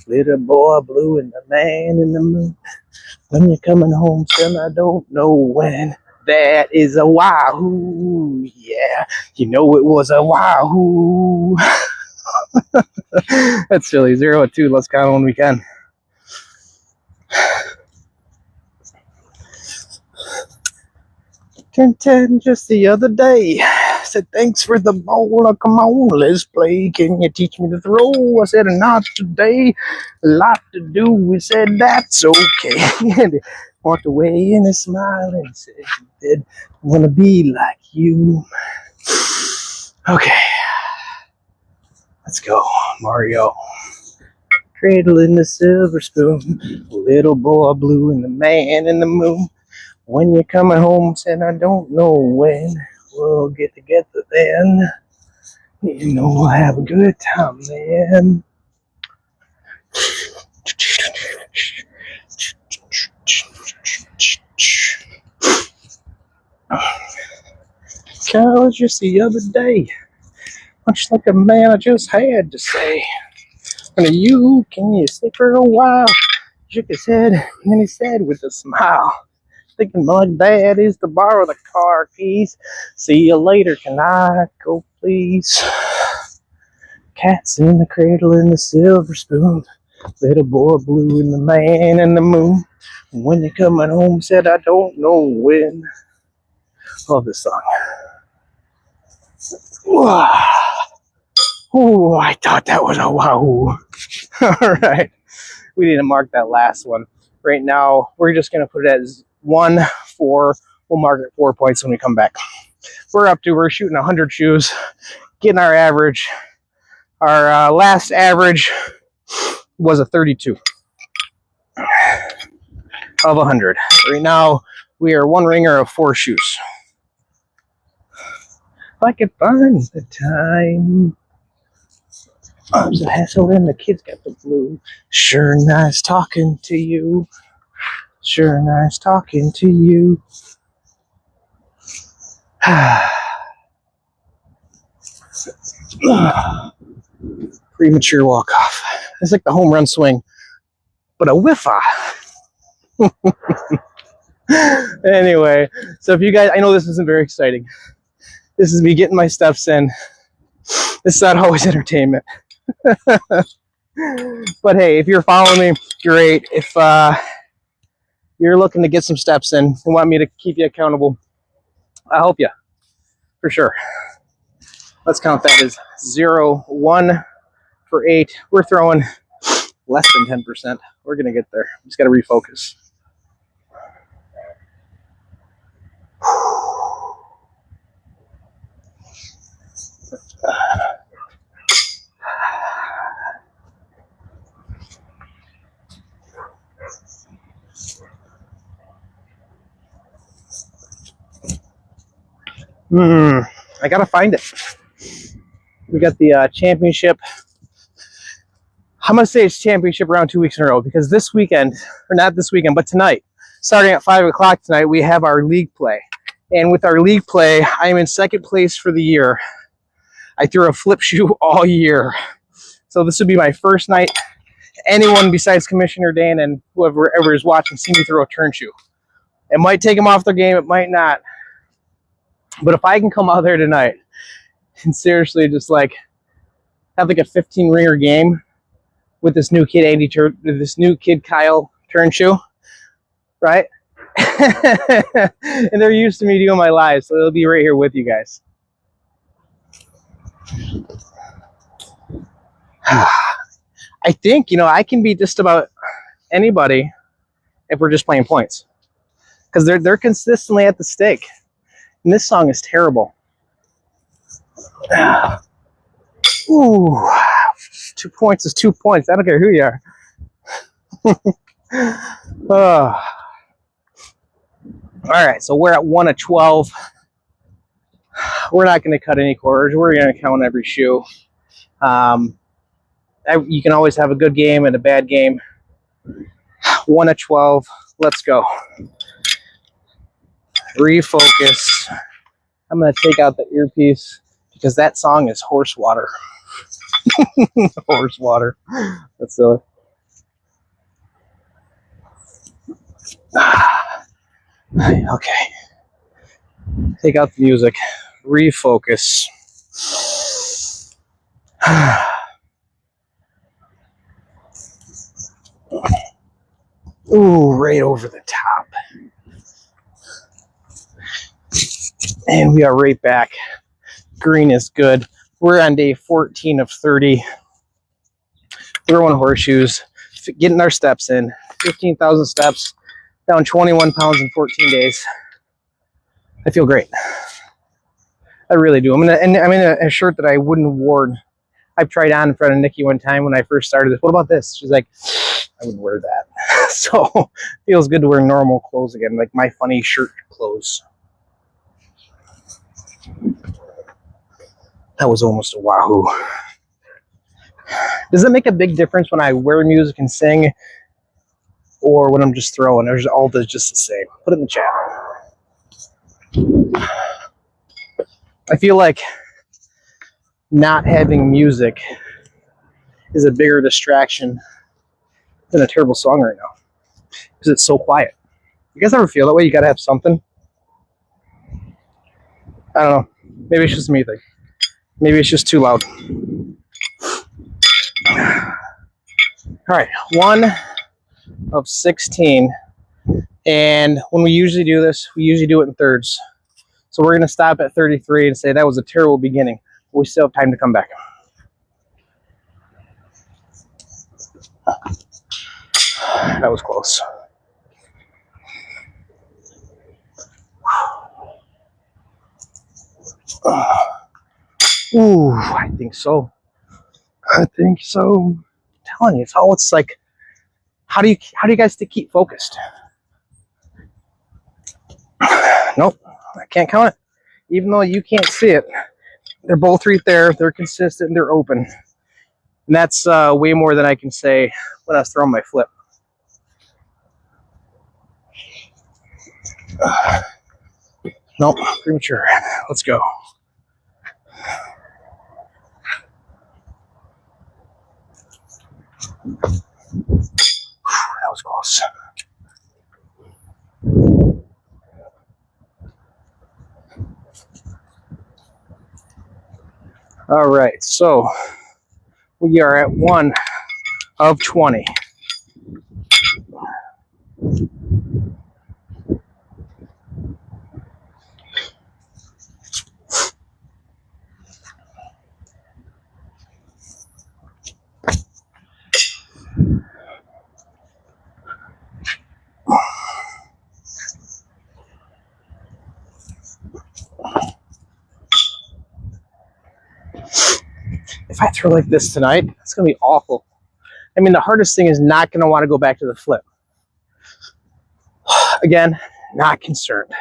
Little boy blue and the man in the moon. When you're coming home, son, I don't know when. That is a Wahoo, yeah. You know it was a Wahoo. That's silly. 0 2. Let's count when we can. 10 just the other day. Said thanks for the ball. Come on, let's play. Can you teach me to throw? I said not today. A lot to do. We said that's okay. And he walked away and he smiled and said, "I want to be like you." Okay, let's go, Mario. Cradle in the silver spoon, little boy blue and the man in the moon. When you're coming home, said I don't know when. We'll get together then. You know we'll have a good time then. College just the other day. Much like a man I just had to say. And you, can you stay for a while? Shook his head, and then he said with a smile, thinking my dad is to borrow the car keys. See you later, can I go please? Cats in the cradle and the silver spoon. Little boy blue and the man and the moon. When you're coming home, said I don't know when. Love this song. Ooh, I thought that was a wahoo. Alright. We need to mark that last one. Right now, we're just going to put it as 1, 4. We'll mark it 4 points when we come back. We're shooting 100 shoes, getting our average. Our last average was a 32 of 100. Right now, we are 1 ringer of 4 shoes. If I could find the time. There's a hassle and the kids got the flu. Sure nice talking to you. Sure nice talking to you. Premature walk-off. It's like the home run swing, but a whiff-off. Anyway, so if you guys, I know this isn't very exciting. This is me getting my steps in. It's not always entertainment. But hey, if you're following me, great. If you're looking to get some steps in and want me to keep you accountable, I'll help you for sure. Let's count that as 0, 1 for 8. We're throwing less than 10%. We're gonna get there. Just gotta refocus. I gotta find it. We got the championship. I'm gonna say it's championship around 2 weeks in a row because this weekend, or not this weekend, but tonight, starting at 5 o'clock tonight, we have our league play. And with our league play, I am in 2nd place for the year. I threw a flip shoe all year. So this would be my first night. Anyone besides Commissioner Dan and whoever ever is watching see me throw a turn shoe. It might take them off their game, it might not. But if I can come out there tonight and seriously just like have like a 15 ringer game with this new kid Kyle turn shoe, right? And they're used to me doing my live, so they'll be right here with you guys. I think, I can beat just about anybody if we're just playing points. Because they're consistently at the stake. And this song is terrible. Ooh, 2 points is 2 points. I don't care who you are. All right, so we're at 1 of 12. We're not going to cut any quarters. We're going to count every shoe. You can always have a good game and a bad game. 1 of 12. Let's go. Refocus. I'm going to take out the earpiece because that song is horse water. Horse water. That's silly. Okay. Take out the music. Refocus. Ooh, right over the top. And we are right back. Green is good. We're on day 14 of 30. We're on horseshoes, getting our steps in. 15,000 steps, down 21 pounds in 14 days. I feel great. I really do. I'm in a shirt that I wouldn't have worn. I've tried on in front of Nikki one time when I first started this. What about this? She's like, I wouldn't wear that. So it feels good to wear normal clothes again, like my funny shirt clothes. That was almost a wahoo. Does it make a big difference when I wear music and sing or when I'm just throwing? Or is all just the same? Put it in the chat. I feel like not having music is a bigger distraction than a terrible song right now because it's so quiet. You guys ever feel that way? You gotta have something. I don't know. Maybe it's just me thing. Maybe it's just too loud. All right, 1 of 16. And when we usually do this, we usually do it in thirds. So we're gonna stop at 33 and say that was a terrible beginning. But we still have time to come back. That was close. Ooh, I think so. I think so. I'm telling you, it's like, how do you guys keep focused? Nope, I can't count it. Even though you can't see it, they're both right there. They're consistent. They're open. And that's way more than I can say when I was throwing my flip. Nope, premature. Let's go. That was close. All right, so we are at 1 of 20. If I throw like this tonight, it's going to be awful. I mean, the hardest thing is not going to want to go back to the flip. Again, not concerned.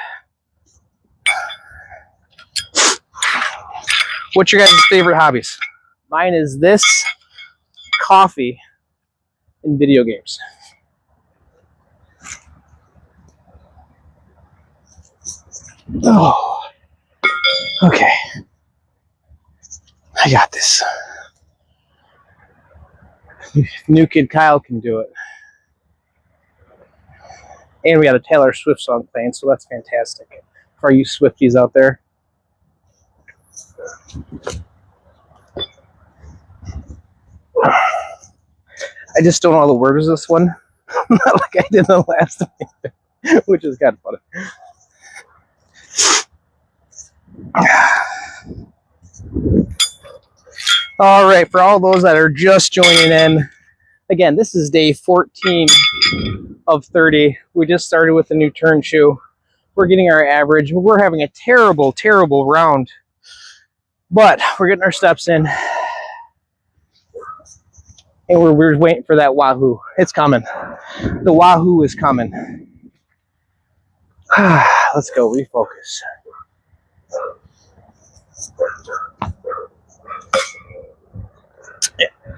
What's your guys' favorite hobbies? Mine is this, coffee, and video games. Oh, okay. I got this. New kid Kyle can do it. And we got a Taylor Swift song playing, so that's fantastic. For you Swifties out there. I just don't know all the words of this one. Not like I did the last one, which is kind of funny. All right, for all those that are just joining in, again, this is day 14 of 30. We just started with the new turn shoe. We're getting our average. We're having a terrible, terrible round, but we're getting our steps in. And we're waiting for that Wahoo. It's coming. The Wahoo is coming. Let's go, refocus.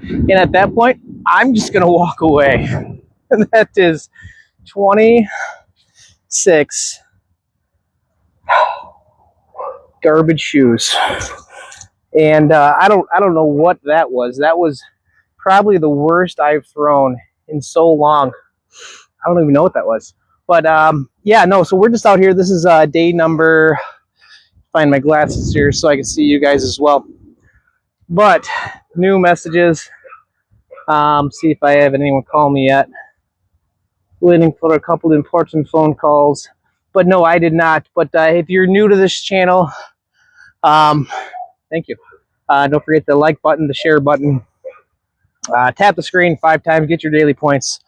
And at that point, I'm just going to walk away. And that is 26 garbage shoes. And I don't know what that was. That was probably the worst I've thrown in so long. I don't even know what that was. But yeah, no, so we're just out here. This is day number, find my glasses here so I can see you guys as well. But new messages. See if I have anyone call me yet. Waiting for a couple of important phone calls. But no, I did not. But if you're new to this channel, thank you. Don't forget the like button, the share button. Tap the screen 5 times, get your daily points.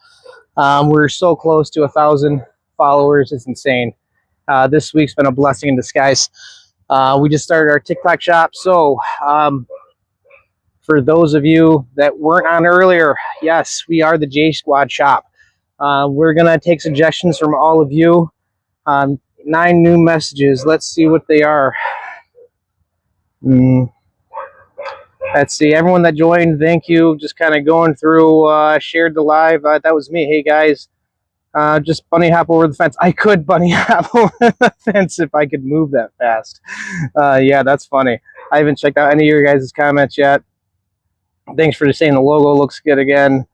We're so close to 1,000 followers. It's insane. This week's been a blessing in disguise. We just started our TikTok shop. So for those of you that weren't on earlier, yes, we are the J Squad shop. We're going to take suggestions from all of you. 9 new messages. Let's see what they are. Let's see. Everyone that joined, thank you. Just kind of going through, shared the live. That was me. Hey, guys. Just bunny hop over the fence. I could bunny hop over the fence if I could move that fast. Yeah, that's funny. I haven't checked out any of your guys' comments yet. Thanks for saying the logo looks good again.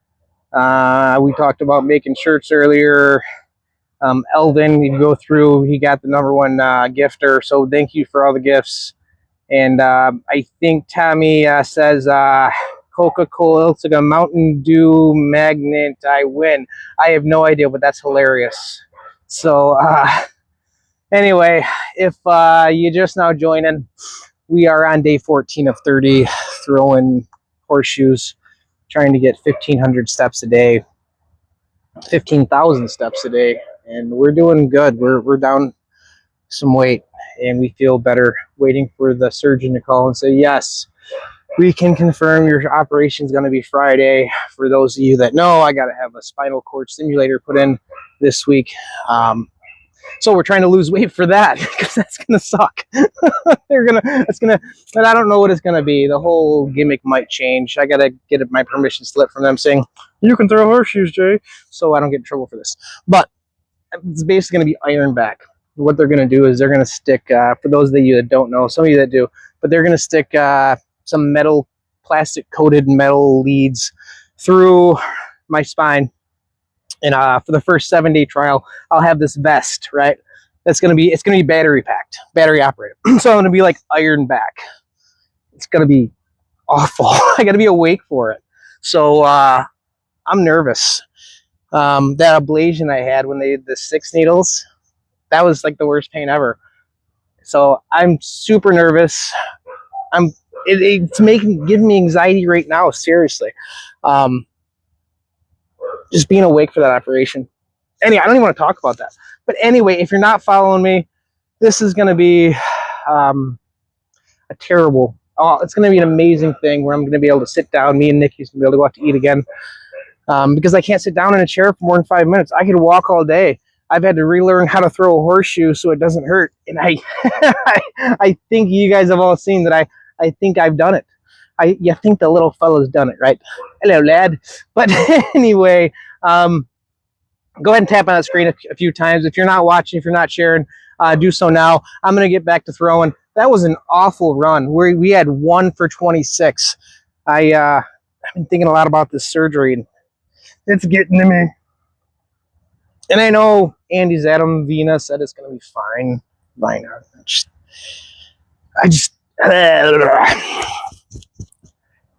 We talked about making shirts earlier. Elvin, you go through, he got the #1 gifter, so thank you for all the gifts. And I think Tommy says Coca-Cola, it's like a Mountain Dew magnet, I win. I have no idea, but that's hilarious. So anyway, if you just now joining, we are on day 14 of 30, throwing horseshoes, trying to get 1,500 steps a day, 15,000 steps a day, and we're doing good. We're down some weight, and we feel better. Waiting for the surgeon to call and say, yes, we can confirm your operation is going to be Friday. For those of you that know, I got to have a spinal cord stimulator put in this week. So we're trying to lose weight for that, because that's gonna suck. But I don't know what it's gonna be. The whole gimmick might change. I gotta get my permission slip from them saying you can throw horseshoes, Jay, so I don't get in trouble for this. But it's basically gonna be iron back. What they're gonna do is they're gonna stick. For those of you that don't know, some of you that do, but they're gonna stick some plastic coated metal leads through my spine. And for the first 7-day trial, I'll have this vest, right? It's gonna be battery packed, battery operated. So I'm gonna be like iron back. It's gonna be awful. I gotta be awake for it. So I'm nervous. That ablation I had when they did the 6 needles, that was like the worst pain ever. So I'm super nervous. It's giving me anxiety right now, seriously. Just being awake for that operation. Anyway, I don't even want to talk about that. But anyway, if you're not following me, this is going to be it's going to be an amazing thing where I'm going to be able to sit down. Me and Nikki's going to be able to go out to eat again. Because I can't sit down in a chair for more than 5 minutes. I could walk all day. I've had to relearn how to throw a horseshoe so it doesn't hurt. And I think you guys have all seen that I think I've done it. You think the little fella's done it, right? Hello, lad. But anyway, go ahead and tap on that screen a few times. If you're not watching, if you're not sharing, do so now. I'm going to get back to throwing. That was an awful run. We had 1 for 26. I've been thinking a lot about this surgery, and it's getting to me. And I know Andy's Adam Vina said it's going to be fine. Why not? I just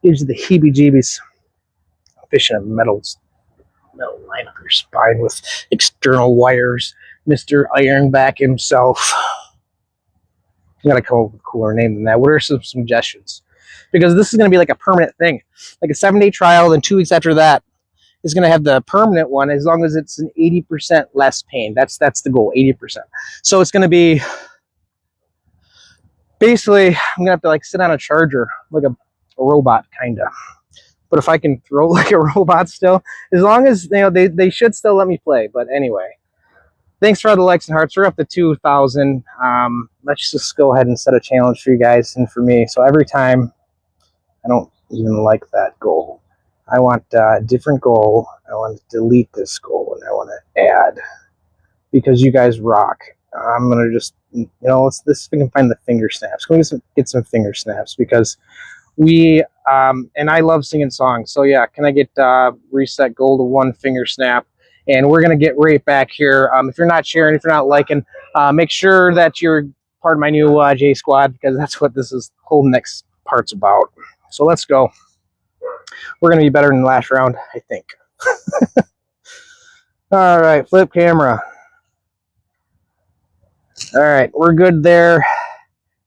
gives you the heebie-jeebies. Fishing a metal line up your spine with external wires. Mr. Ironback himself. You gotta come up with a cooler name than that. What are some suggestions? Because this is gonna be like a permanent thing. Like a 7-day trial, then 2 weeks after that is gonna have the permanent one, as long as it's an 80% less pain. That's the goal, 80%. So it's gonna be basically, I'm gonna have to like sit on a charger, like a robot kinda. But if I can throw like a robot still, as long as they should still let me play. But anyway, thanks for all the likes and hearts. We're up to 2,000. Let's just go ahead and set a challenge for you guys and for me. So every time, I don't even like that goal. I want a different goal. I want to delete this goal, and I want to add, because you guys rock. I'm gonna just, let's see if we can find the finger snaps. Can we get some finger snaps, because we and I love singing songs. So yeah, can I get reset goal to 1 finger snap? And we're gonna get right back here. If you're not sharing, if you're not liking, make sure that you're part of my new J Squad, because that's what this whole next part's about. So let's go. We're gonna be better than the last round, I think. All right, flip camera. All right, we're good there.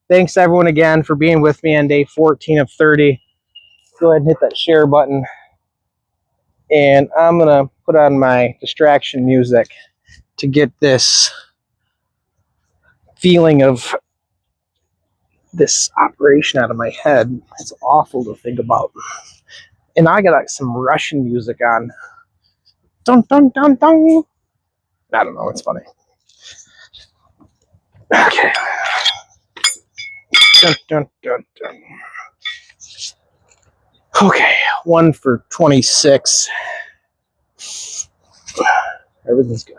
Thanks everyone again for being with me on day 14 of 30. Go ahead and hit that share button. And I'm going to put on my distraction music to get this feeling of this operation out of my head. It's awful to think about. And I got like some Russian music on. Dun, dun, dun, dun. I don't know, it's funny. Okay. Dun, dun, dun, dun. Okay, 1 for 26. Everything's good.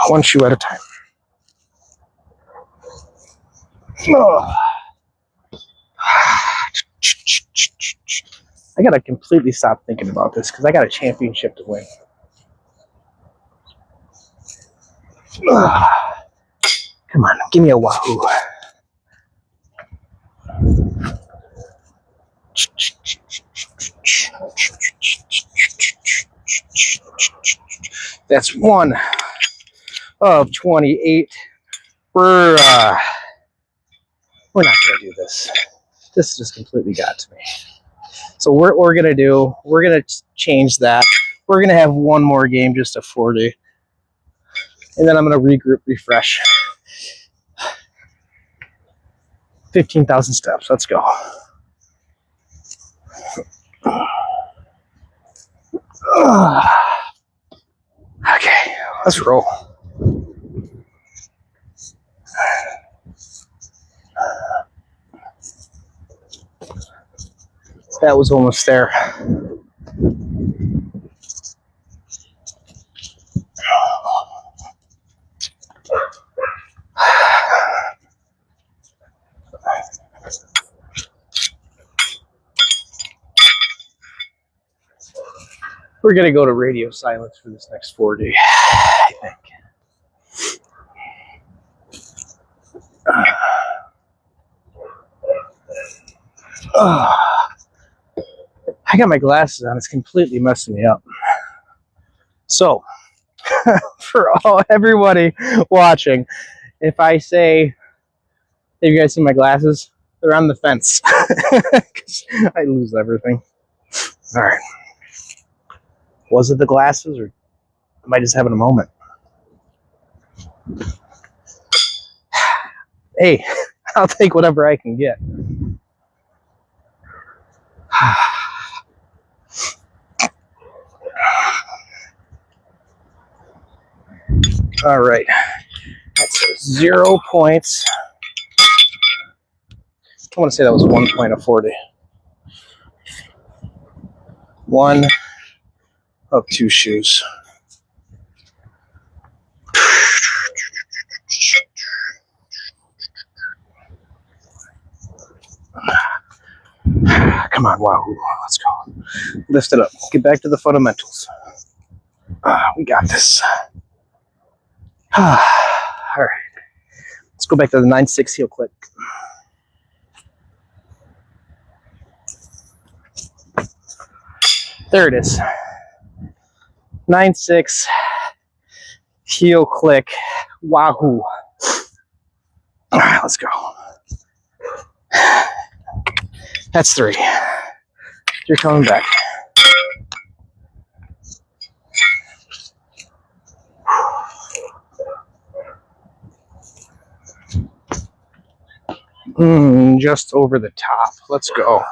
1 shoe at a time. Oh. I gotta completely stop thinking about this because I got a championship to win. Ugh. Come on, give me a Wahoo. That's 1 of 28. We're not gonna do this. This just completely got to me. So what we're gonna do, we're gonna change that. We're gonna have one more game, just a 40, and then I'm gonna regroup, refresh. 15,000 steps. Let's go. Okay, let's roll. That was almost there. We're gonna go to radio silence for this next 40, I think. I got my glasses on. It's completely messing me up. So, for everybody watching, if I say, have you guys seen my glasses? They're on the fence. I lose everything. All right. Was it the glasses, or am I just having a moment? Hey, I'll take whatever I can get. All right. That's 0 points. I want to say that was 1 point of 40. 1 of 2 shoes. Come on, Wahoo. Let's go. Lift it up. Get back to the fundamentals. We got this. All right. Let's go back to the 9-6 heel click. There it is. 9-6 heel click. Wahoo. All right, let's go. That's 3. You're coming back. Just over the top. Let's go.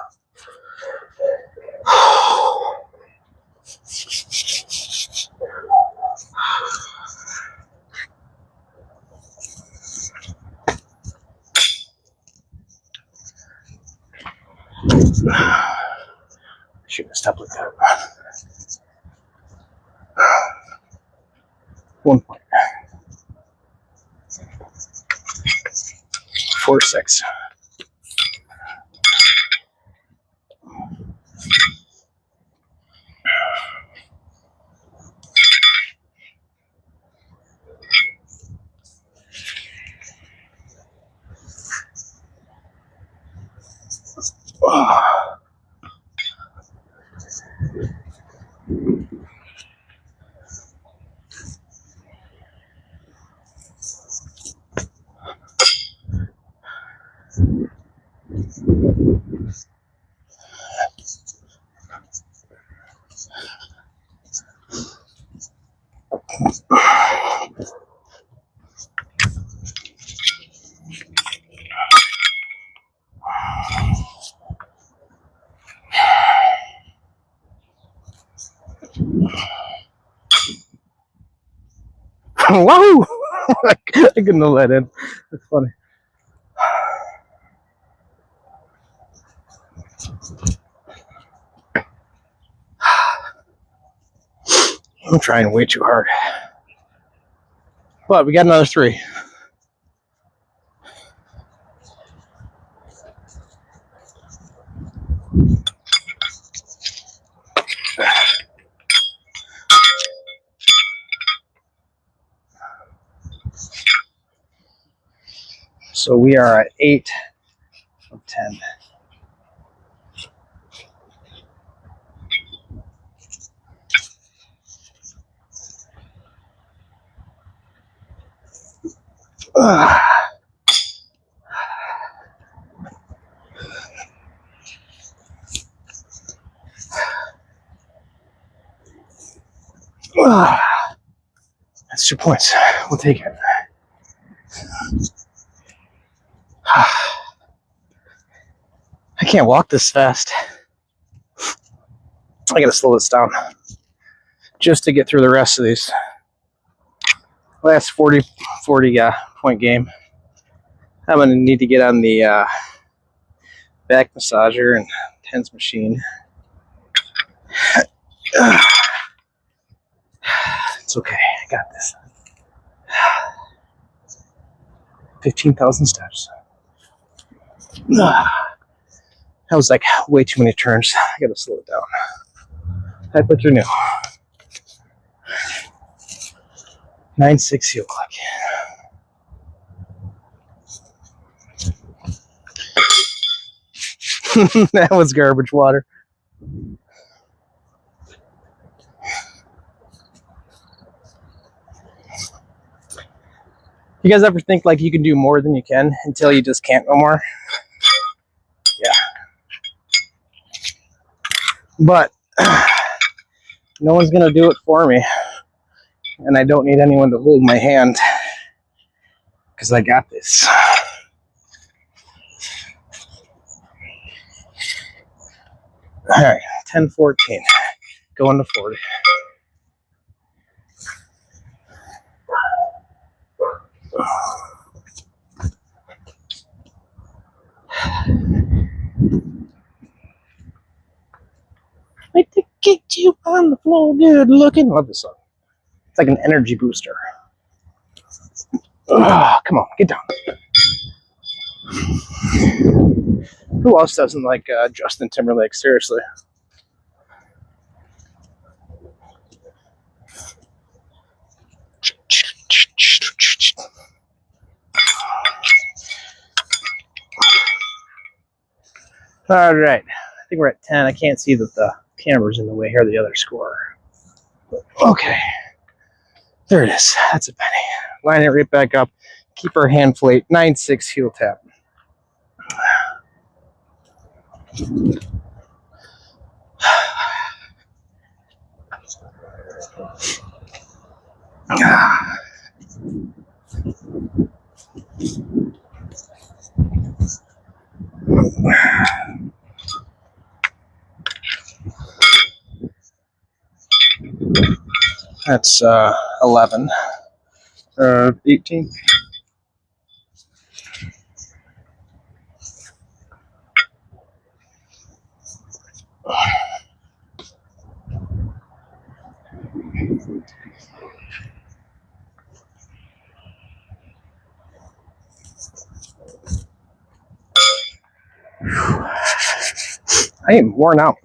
Shouldn't have stopped like that. 1 point. 4-6. Wahoo! I couldn't have let in. That's funny. I'm trying way too hard. But we got another 3. So we are at 8 of 10. That's 2 points. We'll take it. I can't walk this fast. I gotta slow this down just to get through the rest of these. Last 40 point game. I'm gonna need to get on the back massager and TENS machine. It's okay, I got this. 15,000 steps. That was like way too many turns. I gotta slow it down. Type what you're new. 9-6 heel click. That was garbage water. You guys ever think like you can do more than you can until you just can't no more? Yeah. But no one's gonna do it for me. And I don't need anyone to hold my hand because I got this. All right, 10-14, going to 40. Like to get you on the floor, good looking. Love this song. It's like an energy booster. Oh, come on, get down. Who else doesn't like Justin Timberlake? Seriously. All right, I think we're at 10. I can't see that the camera's in the way here, the other score. Okay, there it is. That's a penny. Line it right back up. Keep our hand flat. 9-6 heel tap. That's 11. 18. I am worn out.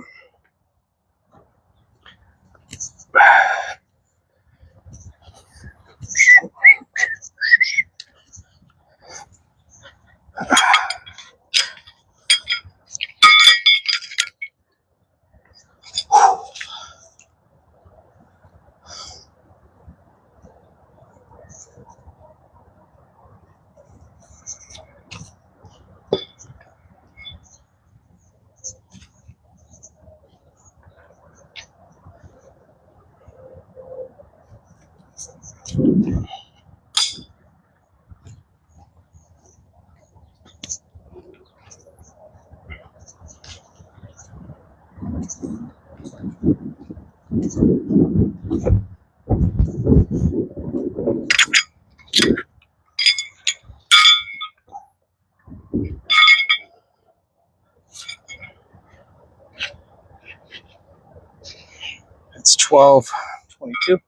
It's 12:22.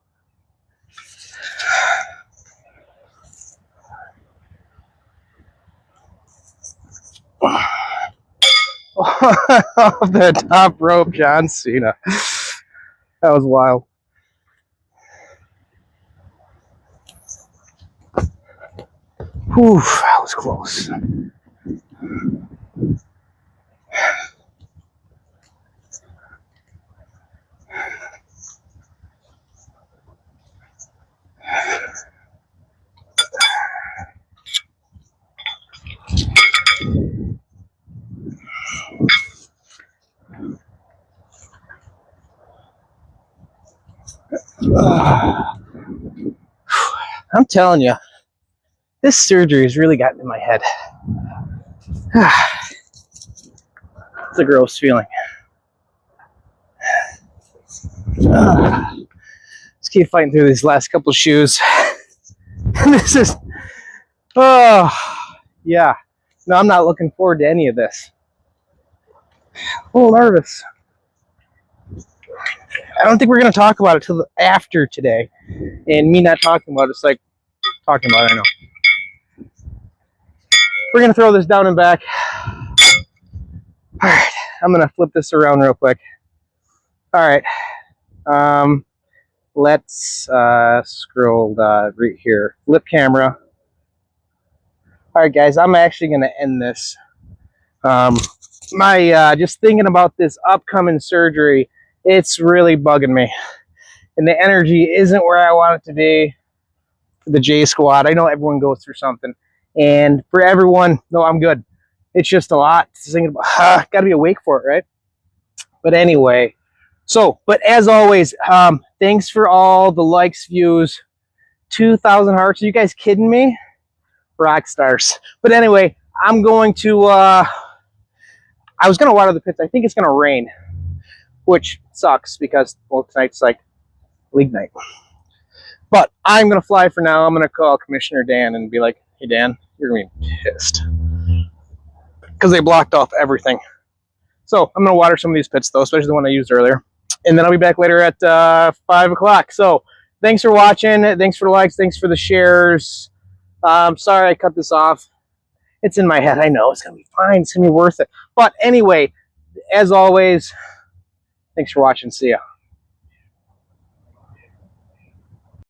Off the top rope, John Cena. That was wild. Whew, that was close. I'm telling you, this surgery has really gotten in my head. It's a gross feeling. Let's keep fighting through these last couple of shoes. This is, oh, yeah. No, I'm not looking forward to any of this. A little nervous. I don't think we're going to talk about it till after today. And me not talking about it's like talking about it, I know. We're going to throw this down and back. All right, I'm going to flip this around real quick. All right. Let's scroll right here. Flip camera. All right, guys, I'm actually going to end this. Just thinking about this upcoming surgery, it's really bugging me. And the energy isn't where I want it to be for the J Squad. I know everyone goes through something. And for everyone, no, I'm good. It's just a lot to think about. Got to be awake for it, right? But anyway, but as always, thanks for all the likes, views, 2,000 hearts. Are you guys kidding me? Rock stars. But anyway, I'm going to, I was going to water the pits. I think it's going to rain, which sucks because, well, tonight's like league night. But I'm going to fly for now. I'm going to call Commissioner Dan and be like, hey, Dan, you're going to be pissed. Because they blocked off everything. So I'm going to water some of these pits, though, especially the one I used earlier. And then I'll be back later at 5 o'clock. So thanks for watching. Thanks for the likes. Thanks for the shares. Sorry I cut this off. It's in my head. I know. It's going to be fine. It's going to be worth it. But anyway, as always, thanks for watching. See ya.